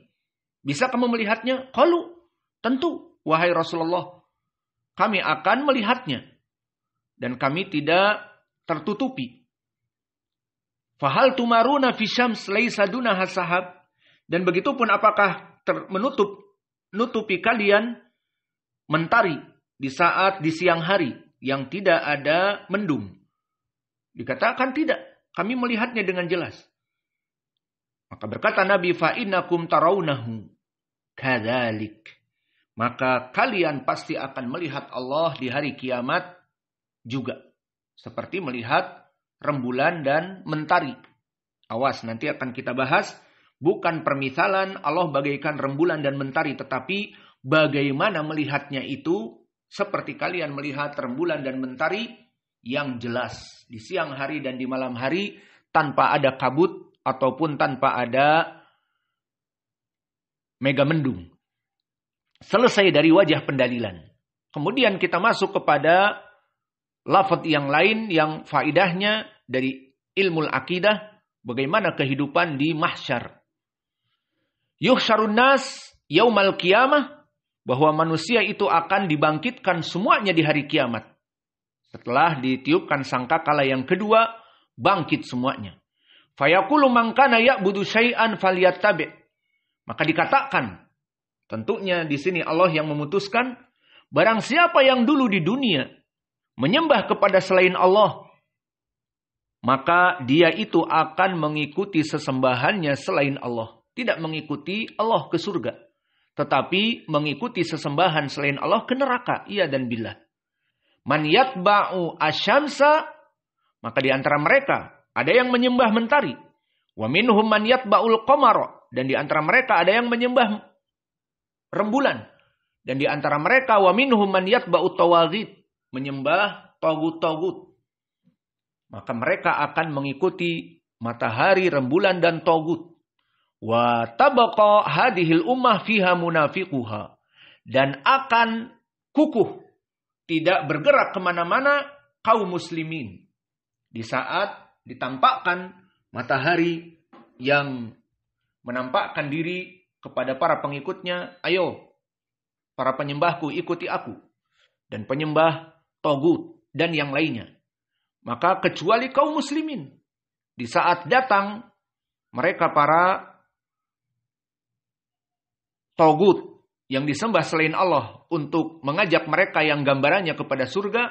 Bisa kamu melihatnya? Qalu, tentu, wahai Rasulullah. Kami akan melihatnya. Dan kami tidak tertutupi. Fahal tumaruna fi syams laisa dunaha sahab. Dan begitu pun apakah menutupi kalian mentari di saat di siang hari yang tidak ada mendung? Dikatakan tidak, kami melihatnya dengan jelas. Maka berkata Nabi, fa innakum tarawnahu kadzalik. Maka kalian pasti akan melihat Allah di hari kiamat juga. Seperti melihat rembulan dan mentari. Awas, nanti akan kita bahas. Bukan permisalan Allah bagaikan rembulan dan mentari, tetapi bagaimana melihatnya itu seperti kalian melihat rembulan dan mentari yang jelas di siang hari dan di malam hari tanpa ada kabut ataupun tanpa ada mega mendung. Selesai dari wajah pendalilan. Kemudian kita masuk kepada lafaz yang lain yang faidahnya dari ilmu akidah, bagaimana kehidupan di mahsyar. Yuhsyarun nas yaumal qiyamah, bahwa manusia itu akan dibangkitkan semuanya di hari kiamat. Setelah ditiupkan sangkakala yang kedua, bangkit semuanya. Fayaqulu man kana ya'budu syai'an falyattabi'. Maka dikatakan, tentunya di sini Allah yang memutuskan, barang siapa yang dulu di dunia menyembah kepada selain Allah, maka dia itu akan mengikuti sesembahannya selain Allah. Tidak mengikuti Allah ke surga, tetapi mengikuti sesembahan selain Allah ke neraka. Iya dan billah. Man yatba'u asyamsa, maka di antara mereka ada yang menyembah mentari. Wa minhum man yatba'ul qamara, dan di antara mereka ada yang menyembah rembulan. Dan di antara mereka wa minhum man yatba'ut tawaghit, menyembah togut-togut. Maka mereka akan mengikuti matahari, rembulan dan togut. Wa tabaqa hadhil ummah fiha munafiquha, dan akan kukuh tidak bergerak kemana-mana kaum muslimin di saat ditampakkan matahari yang menampakkan diri kepada para pengikutnya, ayo para penyembahku ikuti aku, dan penyembah togut dan yang lainnya. Maka kecuali kaum muslimin di saat datang mereka para togut yang disembah selain Allah untuk mengajak mereka yang gambarannya kepada surga,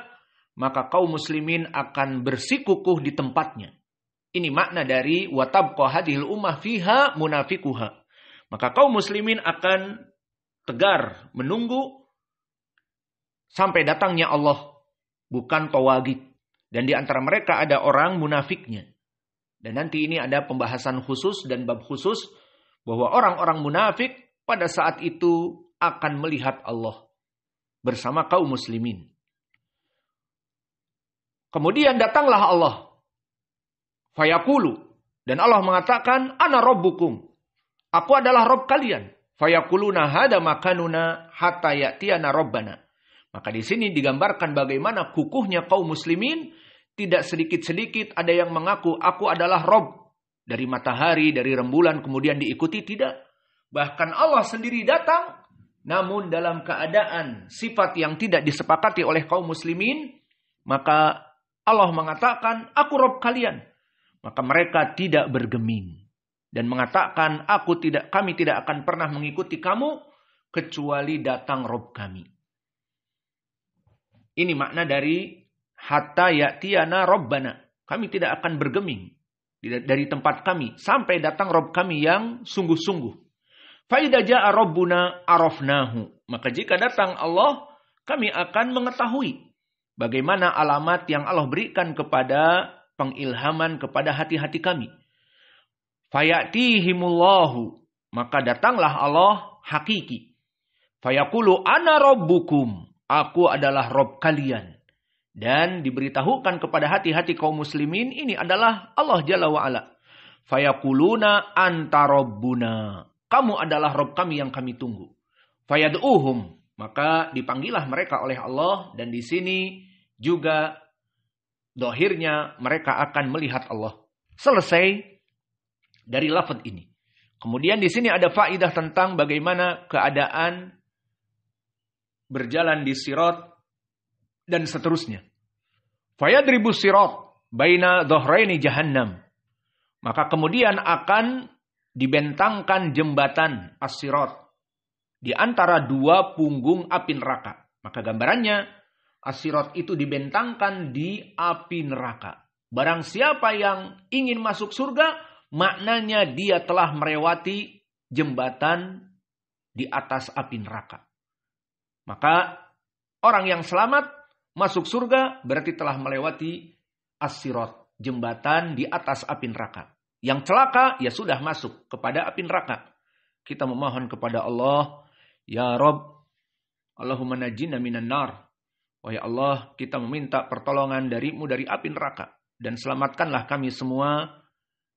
maka kaum muslimin akan bersikukuh di tempatnya. Ini makna dari watabqa hadhil ummah fiha munafiquha. Maka kaum muslimin akan tegar menunggu sampai datangnya Allah, bukan tawagid. Dan di antara mereka ada orang munafiknya. Dan nanti ini ada pembahasan khusus dan bab khusus bahwa orang-orang munafik pada saat itu akan melihat Allah bersama kaum muslimin. Kemudian datanglah Allah. Fayaqulu, dan Allah mengatakan, ana rabbukum. Aku adalah Rabb kalian. Fayaquluna hada makanuna hatta ya'tiyana rabbana. Maka di sini digambarkan bagaimana kukuhnya kaum muslimin. Tidak sedikit-sedikit ada yang mengaku aku adalah Rabb. Dari matahari, dari rembulan kemudian diikuti, tidak. Bahkan Allah sendiri datang, namun dalam keadaan sifat yang tidak disepakati oleh kaum muslimin, maka Allah mengatakan, aku Rabb kalian. Maka mereka tidak bergeming dan mengatakan, kami tidak akan pernah mengikuti kamu kecuali datang Rob kami. Ini makna dari hatta ya'tiyana Rabbana. Kami tidak akan bergeming dari tempat kami sampai datang Rob kami yang sungguh-sungguh. Fa idza jaa Rabbuna arafnahu. Maka jika datang Allah, kami akan mengetahui bagaimana alamat yang Allah berikan kepada pengilhaman kepada hati-hati kami. Fayatihimullahu. Maka datanglah Allah hakiki. Fayaqulu ana rabbukum. Aku adalah Rob kalian. Dan diberitahukan kepada hati-hati kaum muslimin, ini adalah Allah Jalla wa'ala. Fayaquluna anta rabbuna. Kamu adalah Rob kami yang kami tunggu. Fayad'uhum. Maka dipanggillah mereka oleh Allah. Dan di sini juga dohirnya mereka akan melihat Allah. Selesai dari lafaz ini. Kemudian di sini ada faidah tentang bagaimana keadaan berjalan di sirat dan seterusnya. Fayadribu sirat baina dhahraini jahannam. Maka kemudian akan dibentangkan jembatan as-sirat di antara dua punggung api neraka. Maka gambarannya as-sirat itu dibentangkan di api neraka. Barang siapa yang ingin masuk surga, maknanya dia telah melewati jembatan di atas api neraka. Maka orang yang selamat masuk surga berarti telah melewati as-sirat, jembatan di atas api neraka. Yang celaka ya sudah masuk kepada api neraka. Kita memohon kepada Allah, ya Rabb, Allahumma najjina minan nar. Wahai Allah, kita meminta pertolongan darimu dari api neraka. Dan selamatkanlah kami semua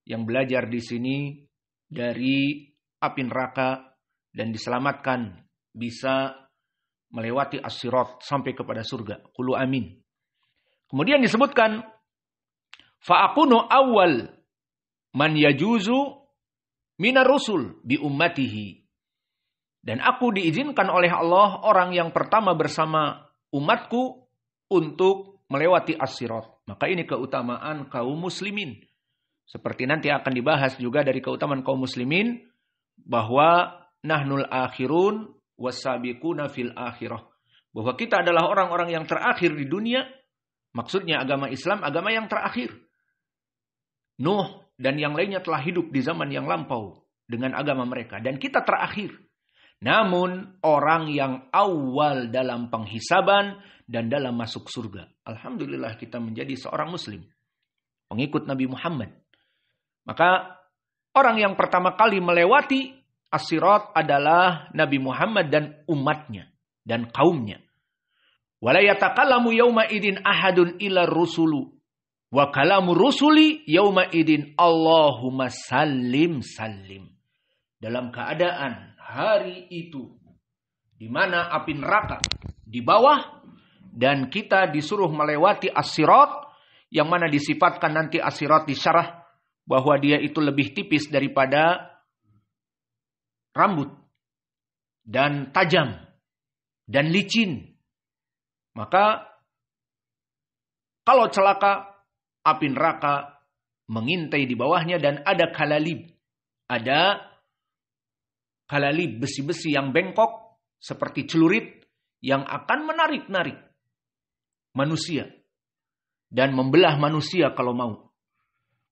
yang belajar di sini dari api neraka dan diselamatkan bisa melewati as-sirat sampai kepada surga. Qulu amin. Kemudian disebutkan fa'akunu awal man yajuzu minar rusul bi ummatihi. Dan aku diizinkan oleh Allah orang yang pertama bersama umatku untuk melewati as-sirat. Maka ini keutamaan kaum muslimin. Seperti nanti akan dibahas juga dari keutamaan kaum muslimin bahwa nahnul akhirun wasabiquna fil akhirah. Bahwa kita adalah orang-orang yang terakhir di dunia. Maksudnya agama Islam, agama yang terakhir. Nuh dan yang lainnya telah hidup di zaman yang lampau dengan agama mereka. Dan kita terakhir. Namun orang yang awal dalam penghisaban dan dalam masuk surga. Alhamdulillah kita menjadi seorang muslim. Pengikut Nabi Muhammad. Maka orang yang pertama kali melewati as-sirat adalah Nabi Muhammad dan umatnya dan kaumnya. Wala yatakallamu yauma idin ahadun illa rusulu wa kalamu rusuli yauma idin Allahumma sallim sallim. Dalam keadaan hari itu di mana api neraka di bawah dan kita disuruh melewati as-sirat yang mana disifatkan nanti as-sirat disyarah bahwa dia itu lebih tipis daripada rambut dan tajam dan licin. Maka kalau celaka api neraka mengintai di bawahnya dan ada kalalib. Ada kalalib besi-besi yang bengkok seperti celurit yang akan menarik-narik manusia dan membelah manusia kalau mau.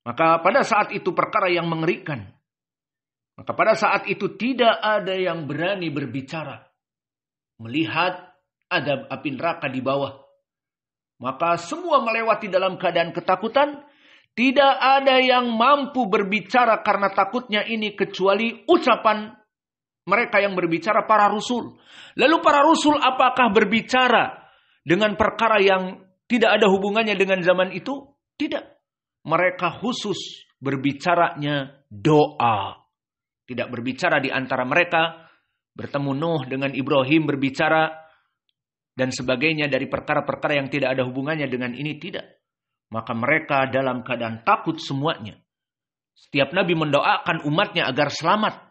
Maka pada saat itu perkara yang mengerikan. Maka pada saat itu tidak ada yang berani berbicara. Melihat ada api neraka di bawah. Maka semua melewati dalam keadaan ketakutan. Tidak ada yang mampu berbicara karena takutnya ini kecuali ucapan mereka yang berbicara para rasul. Lalu para rasul apakah berbicara dengan perkara yang tidak ada hubungannya dengan zaman itu? Tidak. Mereka khusus berbicaranya doa. Tidak berbicara di antara mereka. Bertemu Nuh dengan Ibrahim berbicara. Dan sebagainya dari perkara-perkara yang tidak ada hubungannya dengan ini. Tidak. Maka mereka dalam keadaan takut semuanya. Setiap Nabi mendoakan umatnya agar selamat.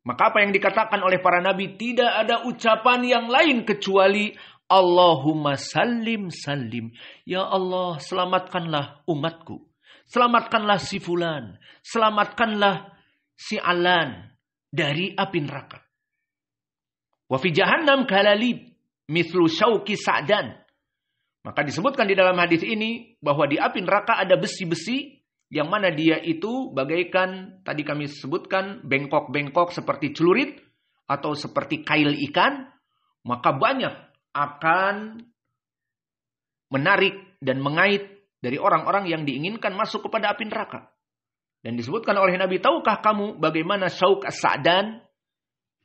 Maka apa yang dikatakan oleh para Nabi. Tidak ada ucapan yang lain kecuali Allahumma sallim sallim. Ya Allah, selamatkanlah umatku. Selamatkanlah si fulan. Selamatkanlah si alan dari api neraka. Wa fi jahannam kalalib mithlu syauki sa'dan. Maka disebutkan di dalam hadis ini bahwa di api neraka ada besi-besi yang mana dia itu bagaikan tadi kami sebutkan bengkok-bengkok seperti celurit atau seperti kail ikan, maka banyak akan menarik dan mengait dari orang-orang yang diinginkan masuk kepada api neraka. Dan disebutkan oleh Nabi, tahukah kamu bagaimana syauk as-sa'dan?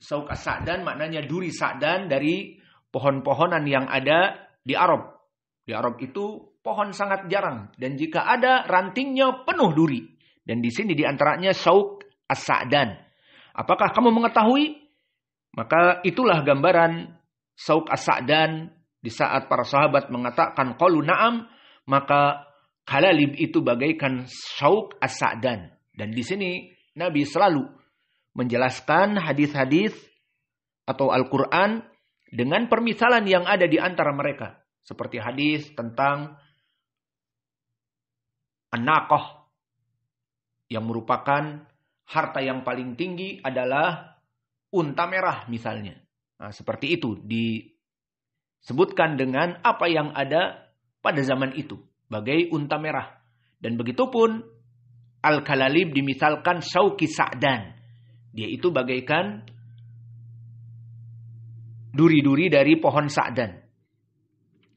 Syauk as-sa'dan maknanya duri sa'dan dari pohon-pohonan yang ada di Arab. Di Arab itu pohon sangat jarang. Dan jika ada, rantingnya penuh duri. Dan di sini diantaranya syauk as-sa'dan. Apakah kamu mengetahui? Maka itulah gambaran syauk as-sa'dan. Di saat para sahabat mengatakan qalu na'am, maka kalalib itu bagaikan syauk as-sa'dan. Dan di sini Nabi selalu menjelaskan hadis-hadis atau Al-Quran dengan permisalan yang ada di antara mereka. Seperti hadis tentang an-naqah yang merupakan harta yang paling tinggi adalah unta merah misalnya. Nah, seperti itu disebutkan dengan apa yang ada pada zaman itu. Bagai unta merah. Dan begitu pun al-kalalib dimisalkan syauki sa'dan. Dia itu bagaikan duri-duri dari pohon sa'dan.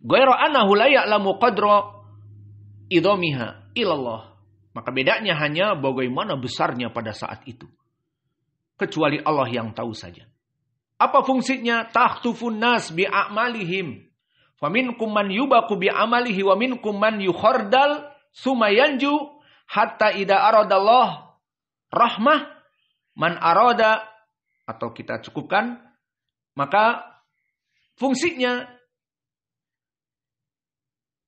Ghairu annahu la ya'lamu qadra idhamiha illallah. Maka bedanya hanya bagaimana besarnya pada saat itu. Kecuali Allah yang tahu saja. Apa fungsinya? Takhtufun nas bi'amalihim. Faminkum man yubaku bi'amalihi wa minkum man yukhardal sumayanju hatta idza aradallah rahmah man arada, atau kita cukupkan, maka fungsinya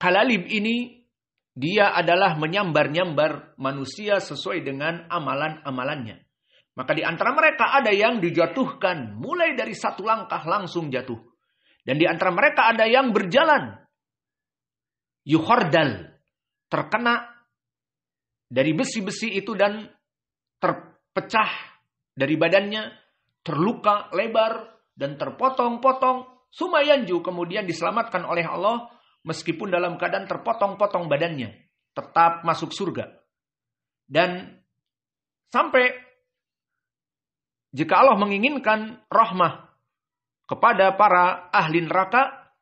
kalalib ini dia adalah menyambar-nyambar manusia sesuai dengan amalan-amalannya. Maka di antara mereka ada yang dijatuhkan mulai dari satu langkah langsung jatuh. Dan di antara mereka ada yang berjalan yukhardal, terkena dari besi-besi itu dan terpecah dari badannya, terluka lebar dan terpotong-potong. Sumayanju, kemudian diselamatkan oleh Allah meskipun dalam keadaan terpotong-potong badannya, tetap masuk surga. Dan sampai jika Allah menginginkan rahmah kepada para ahli neraka,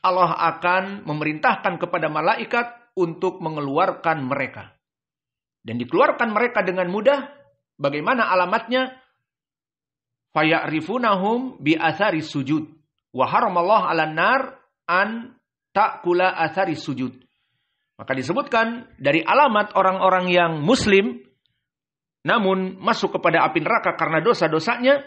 Allah akan memerintahkan kepada malaikat untuk mengeluarkan mereka. Dan dikeluarkan mereka dengan mudah. Bagaimana alamatnya? Faya'rifunahum bi'athari sujud. Wa haramallahu 'alan nar an ta'kula athari sujud. Maka disebutkan dari alamat orang-orang yang muslim namun masuk kepada api neraka karena dosa-dosanya,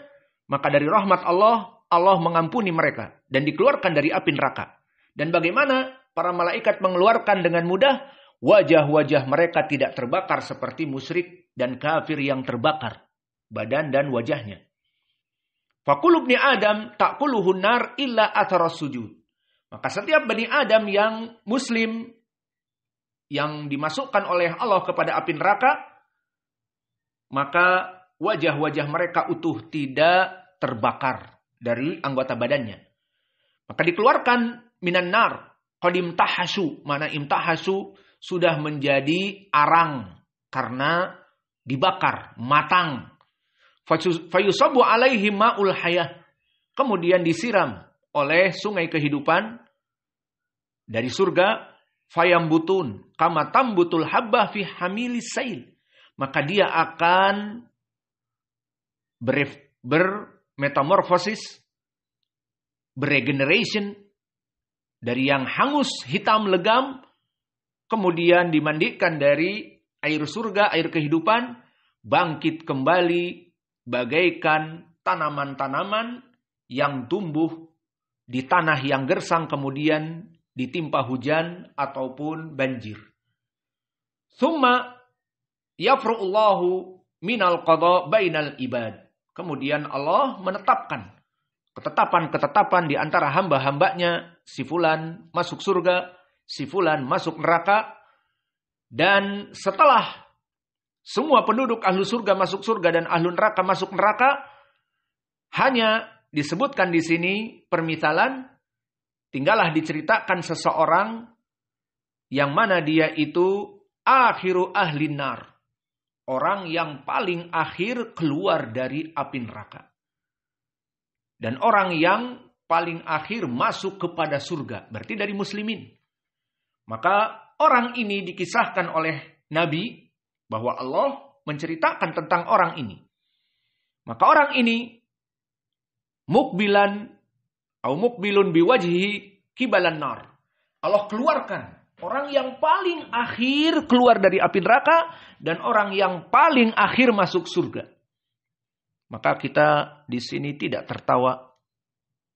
maka dari rahmat Allah, Allah mengampuni mereka dan dikeluarkan dari api neraka. Dan bagaimana para malaikat mengeluarkan dengan mudah? Wajah-wajah mereka tidak terbakar seperti musyrik dan kafir yang terbakar badan dan wajahnya. Faqulu ibni Adam ta'kuluhun nar illa athara sujud. Maka setiap Bani Adam yang muslim yang dimasukkan oleh Allah kepada api neraka, maka wajah-wajah mereka utuh, tidak terbakar dari anggota badannya. Maka dikeluarkan minan nar, qad imtahasu, mana imtahasu sudah menjadi arang karena dibakar, matang. Fayusabu alaihi ma'ul hayah. Kemudian disiram oleh sungai kehidupan dari surga. Fayambutun kama tambutul habbah fi hamilis sail. Maka dia akan bermetamorfosis, beregeneration dari yang hangus, hitam, legam, kemudian dimandikan dari air surga, air kehidupan, bangkit kembali bagaikan tanaman-tanaman yang tumbuh di tanah yang gersang kemudian ditimpa hujan ataupun banjir. Summa yafru'ullahu minal qadha bainal ibad. Kemudian Allah menetapkan ketetapan-ketetapan di antara hamba-hambanya, si fulan masuk surga, si fulan masuk neraka. Dan setelah semua penduduk ahlu surga masuk surga dan ahlu neraka masuk neraka, hanya disebutkan di sini permisalan, tinggallah diceritakan seseorang yang mana dia itu akhiru ahlin nar. Orang yang paling akhir keluar dari api neraka. Dan orang yang paling akhir masuk kepada surga. Berarti dari muslimin. Maka orang ini dikisahkan oleh Nabi bahwa Allah menceritakan tentang orang ini. Maka orang ini mukbilun biwajhihi kibalan nar. Allah keluarkan orang yang paling akhir keluar dari api neraka dan orang yang paling akhir masuk surga. Maka kita di sini tidak tertawa.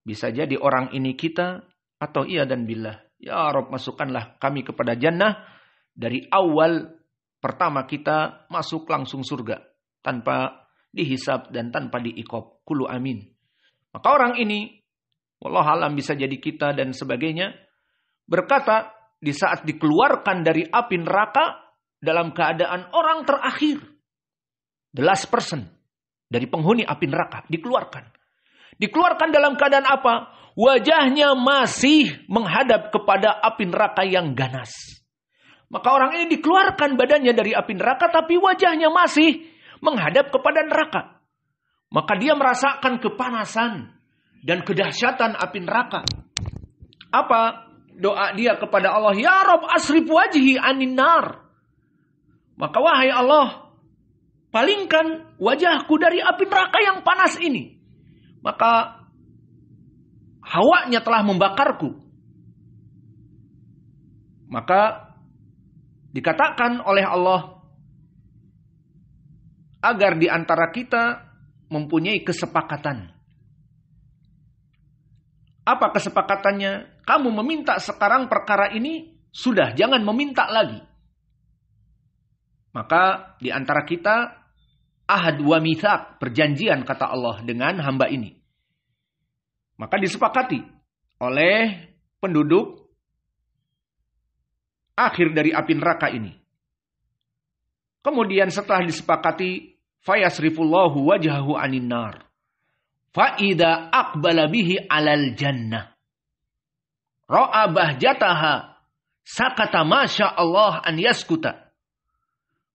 Bisa jadi orang ini kita atau iya dan billah. Ya Rabb, masukkanlah kami kepada jannah dari awal pertama kita masuk langsung surga tanpa dihisab dan tanpa diiqab. Kulu amin. Maka orang ini, wallahualam bisa jadi kita dan sebagainya, berkata di saat dikeluarkan dari api neraka dalam keadaan orang terakhir. The last person dari penghuni api neraka dikeluarkan. Dikeluarkan dalam keadaan apa? Wajahnya masih menghadap kepada api neraka yang ganas. Maka orang ini dikeluarkan badannya dari api neraka tapi wajahnya masih menghadap kepada neraka. Maka dia merasakan kepanasan dan kedahsyatan api neraka. Apa doa dia kepada Allah? Ya Rabb, asrif wajhi anin nar. Maka wahai Allah, palingkan wajahku dari api neraka yang panas ini. Maka hawanya telah membakarku. Maka dikatakan oleh Allah agar di antara kita mempunyai kesepakatan. Apa kesepakatannya? Kamu meminta sekarang perkara ini, sudah, jangan meminta lagi. Maka di antara kita ahad wa mitsaq, perjanjian kata Allah dengan hamba ini. Maka disepakati oleh penduduk akhir dari api neraka ini. Kemudian setelah disepakati, fayasrifullahu wajhahu anin nar. Fa'idha aqbala bihi alal jannah. Ra'a bahjataha. Sakata masya Allah an yaskuta.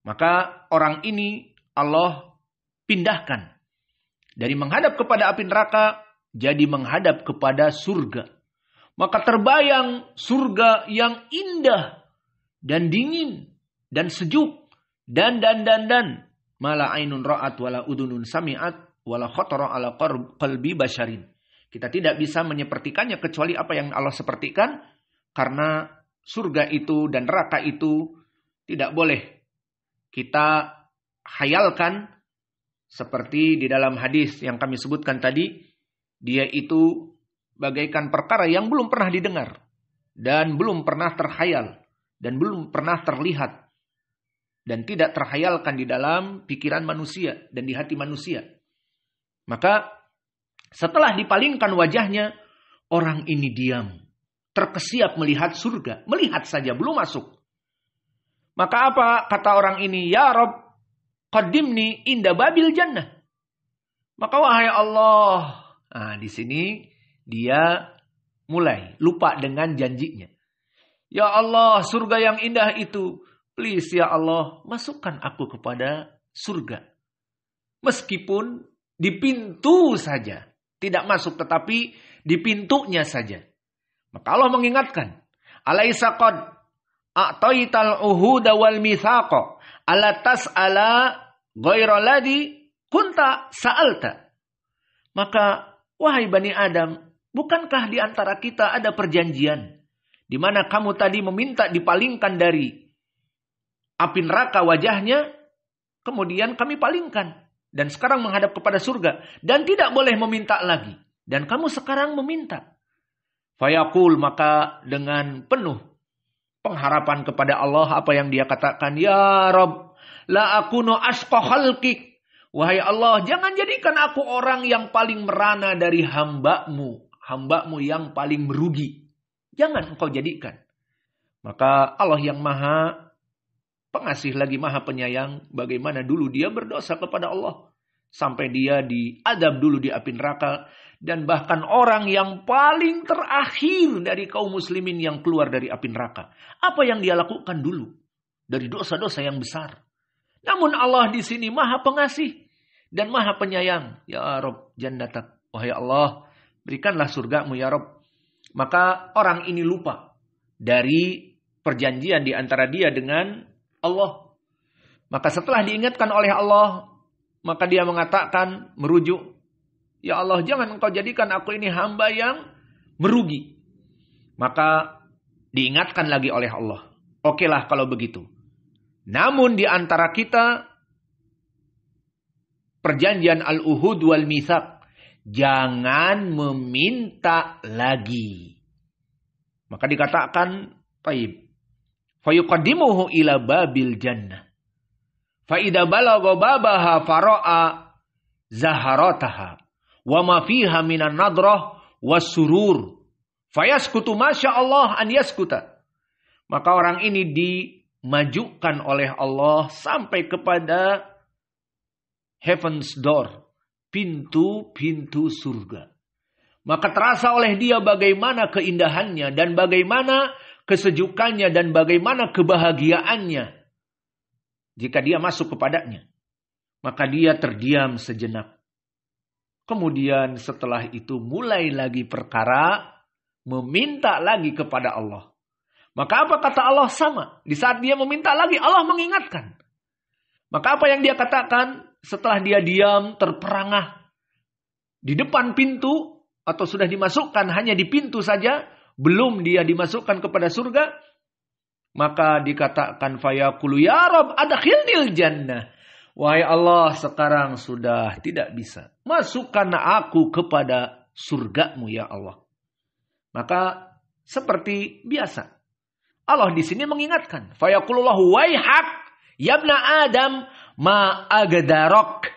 Maka orang ini Allah pindahkan. Dari menghadap kepada api neraka, jadi menghadap kepada surga. Maka terbayang surga yang indah dan dingin dan sejuk. Dan. Mala ainun ra'at wala udunun sami'at wala khatara ala qalbi basyarin. Kita tidak bisa menyepertikannya kecuali apa yang Allah sepertikan. Karena surga itu dan neraka itu tidak boleh kita khayalkan. Seperti di dalam hadis yang kami sebutkan tadi. Dia itu bagaikan perkara yang belum pernah didengar. Dan belum pernah terkhayal. Dan belum pernah terlihat. Dan tidak terkhayalkan di dalam pikiran manusia dan di hati manusia. Maka setelah dipalingkan wajahnya, orang ini diam. Terkesiap melihat surga. Melihat saja, belum masuk. Maka apa kata orang ini? Ya Rabb, qaddimni inda babil jannah. Maka wahai Allah. Nah, di sini dia mulai lupa dengan janjinya. Ya Allah, surga yang indah itu. Please ya Allah, masukkan aku kepada surga. Meskipun di pintu saja. Tidak masuk, tetapi di pintunya saja. Maka Allah mengingatkan. Alaisa qad a'taital uhuda wal mithaqa. Ala tas'ala ghayra ladhi kunta sa'alta. Maka, wahai Bani Adam, bukankah di antara kita ada perjanjian? Di mana kamu tadi meminta dipalingkan dari api neraka wajahnya, kemudian kami palingkan. Dan sekarang menghadap kepada surga. Dan tidak boleh meminta lagi. Dan kamu sekarang meminta. Fayaqul, maka dengan penuh pengharapan kepada Allah, apa yang dia katakan? Ya Rabb, la akunu asqa khalqik. Wahai Allah, jangan jadikan aku orang yang paling merana dari hamba-Mu. Hamba-Mu yang paling merugi. Jangan engkau jadikan. Maka Allah yang maha pengasih lagi maha penyayang. Bagaimana dulu dia berdosa kepada Allah. sampai dia diadab dulu di api neraka. Dan bahkan orang yang paling terakhir dari kaum muslimin yang keluar dari api neraka. Apa yang dia lakukan dulu? Dari dosa-dosa yang besar. Namun Allah di sini maha pengasih dan maha penyayang. Ya Rabb jannatak. Wahai Allah, berikanlah surgamu ya Rabb. Maka orang ini lupa dari perjanjian di antara dia dengan Allah. Maka setelah diingatkan oleh Allah, maka dia mengatakan, merujuk, ya Allah, jangan engkau jadikan aku ini hamba yang merugi. Maka diingatkan lagi oleh Allah. Okelah kalau begitu. Namun di antara kita, perjanjian al-uhud wal mitsaq, jangan meminta lagi. Maka dikatakan, taib. Fayuqaddimuhu ila babil jannah. Fa'idha balagha babaha fara'a zaharataha. Wa ma fiha minan nadrah was surur. Fayaskutu masya Allah an yaskuta. Maka orang ini dimajukan oleh Allah sampai kepada heaven's door. Pintu-pintu surga. Maka terasa oleh dia bagaimana keindahannya dan bagaimana kesejukannya dan bagaimana kebahagiaannya. Jika dia masuk kepadanya. Maka dia terdiam sejenak. Kemudian setelah itu mulai lagi perkara meminta lagi kepada Allah. Maka apa kata Allah? Sama. Di saat dia meminta lagi, Allah mengingatkan. Maka apa yang dia katakan setelah dia diam terperangah di depan pintu atau sudah dimasukkan hanya di pintu saja, belum dia dimasukkan kepada surga, maka dikatakan fayaqulu ya Rabb adkhilnil jannah. Wahai Allah, sekarang sudah tidak bisa. Masukkan aku kepada surgamu ya Allah. Maka seperti biasa. Allah di sini mengingatkan. Fayaqulullahu waihak yabna Adam ma agdarok.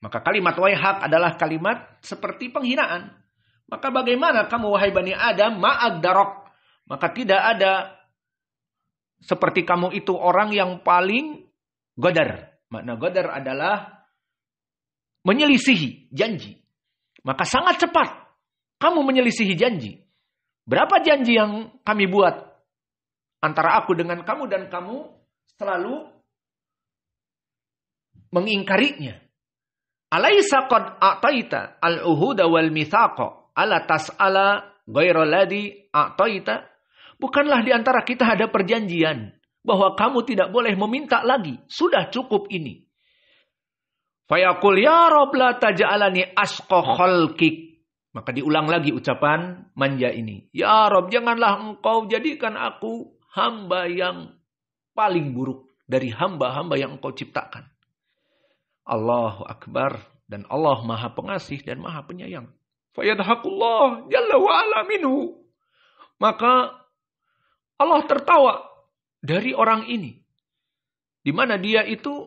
Maka kalimat waihak adalah kalimat seperti penghinaan. Maka bagaimana kamu wahai Bani Adam ma agdarok. Maka tidak ada seperti kamu itu orang yang paling godar. Makna godar adalah menyelisihi janji. Maka sangat cepat kamu menyelisihi janji. Berapa janji yang kami buat antara aku dengan kamu dan kamu selalu mengingkarinya. Alaisa qad a'taita al-uhuda wal mitsaqa ala tas'ala ghairal ladzi a'taita. Bukanlah di antara kita ada perjanjian bahwa kamu tidak boleh meminta lagi. Sudah cukup ini. Fayaqul ya Rabb la taj'alani asqa khalqik. Maka diulang lagi ucapan manja ini. Ya Rabb, janganlah engkau jadikan aku hamba yang paling buruk dari hamba-hamba yang engkau ciptakan. Allahu Akbar. Dan Allah maha pengasih dan maha penyayang. Fayadhakullah jalla wa'ala minhu. Maka Allah tertawa dari orang ini. Di mana dia itu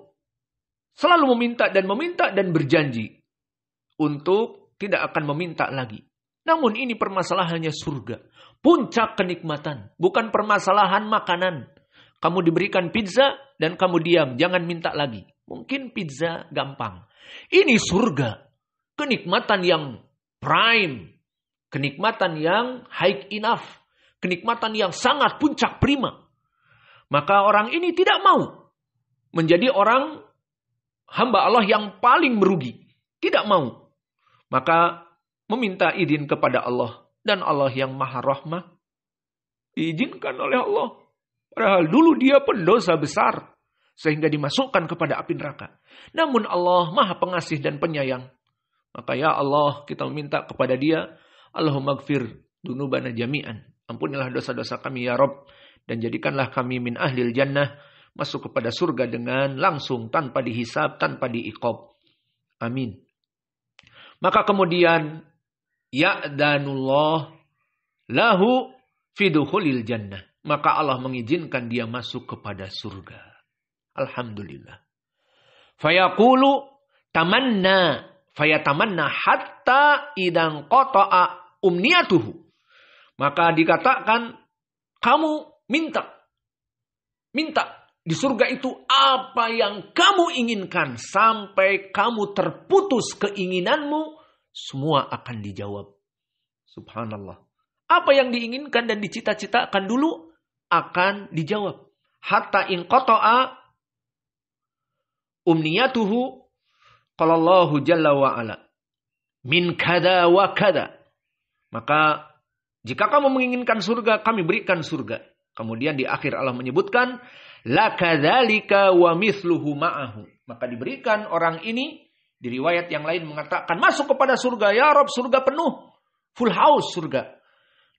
selalu meminta dan berjanji. Untuk tidak akan meminta lagi. Namun ini permasalahannya surga. Puncak kenikmatan. Bukan permasalahan makanan. Kamu diberikan pizza dan kamu diam. Jangan minta lagi. Mungkin pizza gampang. Ini surga. Kenikmatan yang prime. Kenikmatan yang high enough. Kenikmatan yang sangat puncak prima. Maka orang ini tidak mau menjadi orang hamba Allah yang paling merugi. Tidak mau. Maka meminta izin kepada Allah. Dan Allah yang maha rahmah. Diizinkan oleh Allah. Padahal dulu dia pendosa besar. Sehingga dimasukkan kepada api neraka. Namun Allah maha pengasih dan penyayang. Maka ya Allah kita meminta kepada dia. Allahumma gfir dunubana jami'an. Ampunilah dosa-dosa kami ya Rabb. Dan jadikanlah kami min ahlil jannah. Masuk kepada surga dengan langsung. Tanpa dihisab, tanpa diiqab. Amin. Maka kemudian. Ya'danullah lahu fidukhulil jannah. Maka Allah mengizinkan dia masuk kepada surga. Alhamdulillah. Fayaqulu tamanna. Fayatamanna hatta idang qata'a umniyatuhu. Maka dikatakan, kamu minta. Di surga itu apa yang kamu inginkan sampai kamu terputus keinginanmu, semua akan dijawab. Subhanallah. Apa yang diinginkan dan dicita-citakan dulu akan dijawab. Hatta in qata'a umniyatuhu qala Allahu jalla wa ala min kada wa kada. Maka jika kamu menginginkan surga, kami berikan surga. Kemudian di akhir Allah menyebutkan la kadzalika wa mithluhu ma'ahu. Maka diberikan orang ini, di riwayat yang lain mengatakan masuk kepada surga, ya Rabb, surga penuh, full house surga.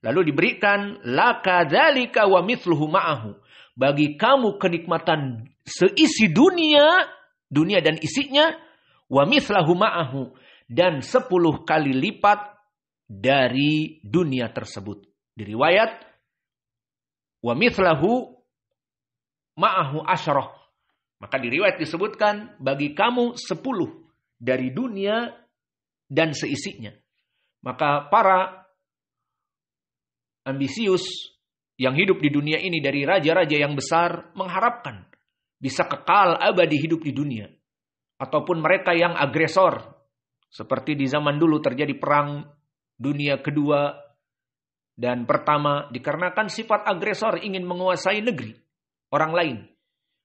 Lalu diberikan la kadzalika wa mithluhu ma'ahu. Bagi kamu kenikmatan seisi dunia dan isinya, wa mithlahu ma'ahu, dan 10 kali lipat dari dunia tersebut. Di riwayat wa mithlahu ma'ahu asyarah. Maka di riwayat disebutkan bagi kamu 10 dari dunia dan seisinya. Maka para ambisius yang hidup di dunia ini dari raja-raja yang besar mengharapkan bisa kekal abadi hidup di dunia. Ataupun mereka yang agresor. Seperti di zaman dulu terjadi perang dunia kedua dan pertama. Dikarenakan sifat agresor ingin menguasai negeri orang lain.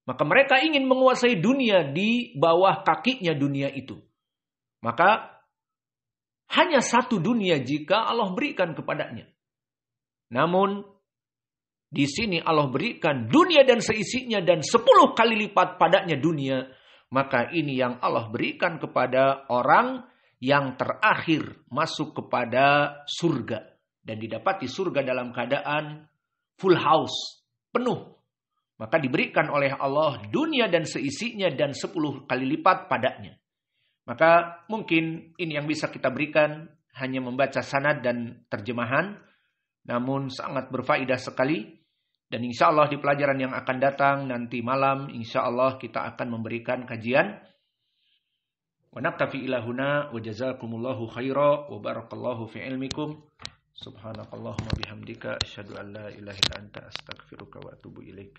Maka mereka ingin menguasai dunia di bawah kakinya dunia itu. Maka hanya satu dunia jika Allah berikan kepadanya. Namun di sini Allah berikan dunia dan seisinya dan 10 kali lipat padanya dunia. Maka ini yang Allah berikan kepada orang yang terakhir masuk kepada surga. Dan didapati surga dalam keadaan full house, penuh. Maka diberikan oleh Allah dunia dan seisinya dan 10 kali lipat padanya. Maka mungkin ini yang bisa kita berikan, hanya membaca sanad dan terjemahan. Namun sangat berfaedah sekali. Dan insya Allah di pelajaran yang akan datang nanti malam, insya Allah kita akan memberikan kajian. Wa naktafi ilahuna wa jazakumullahu khaira wa barakallahu fi ilmikum. Subhanakallahumma bihamdika asyhadu an la ilaha illa anta astaghfiruka wa atubu ilaik.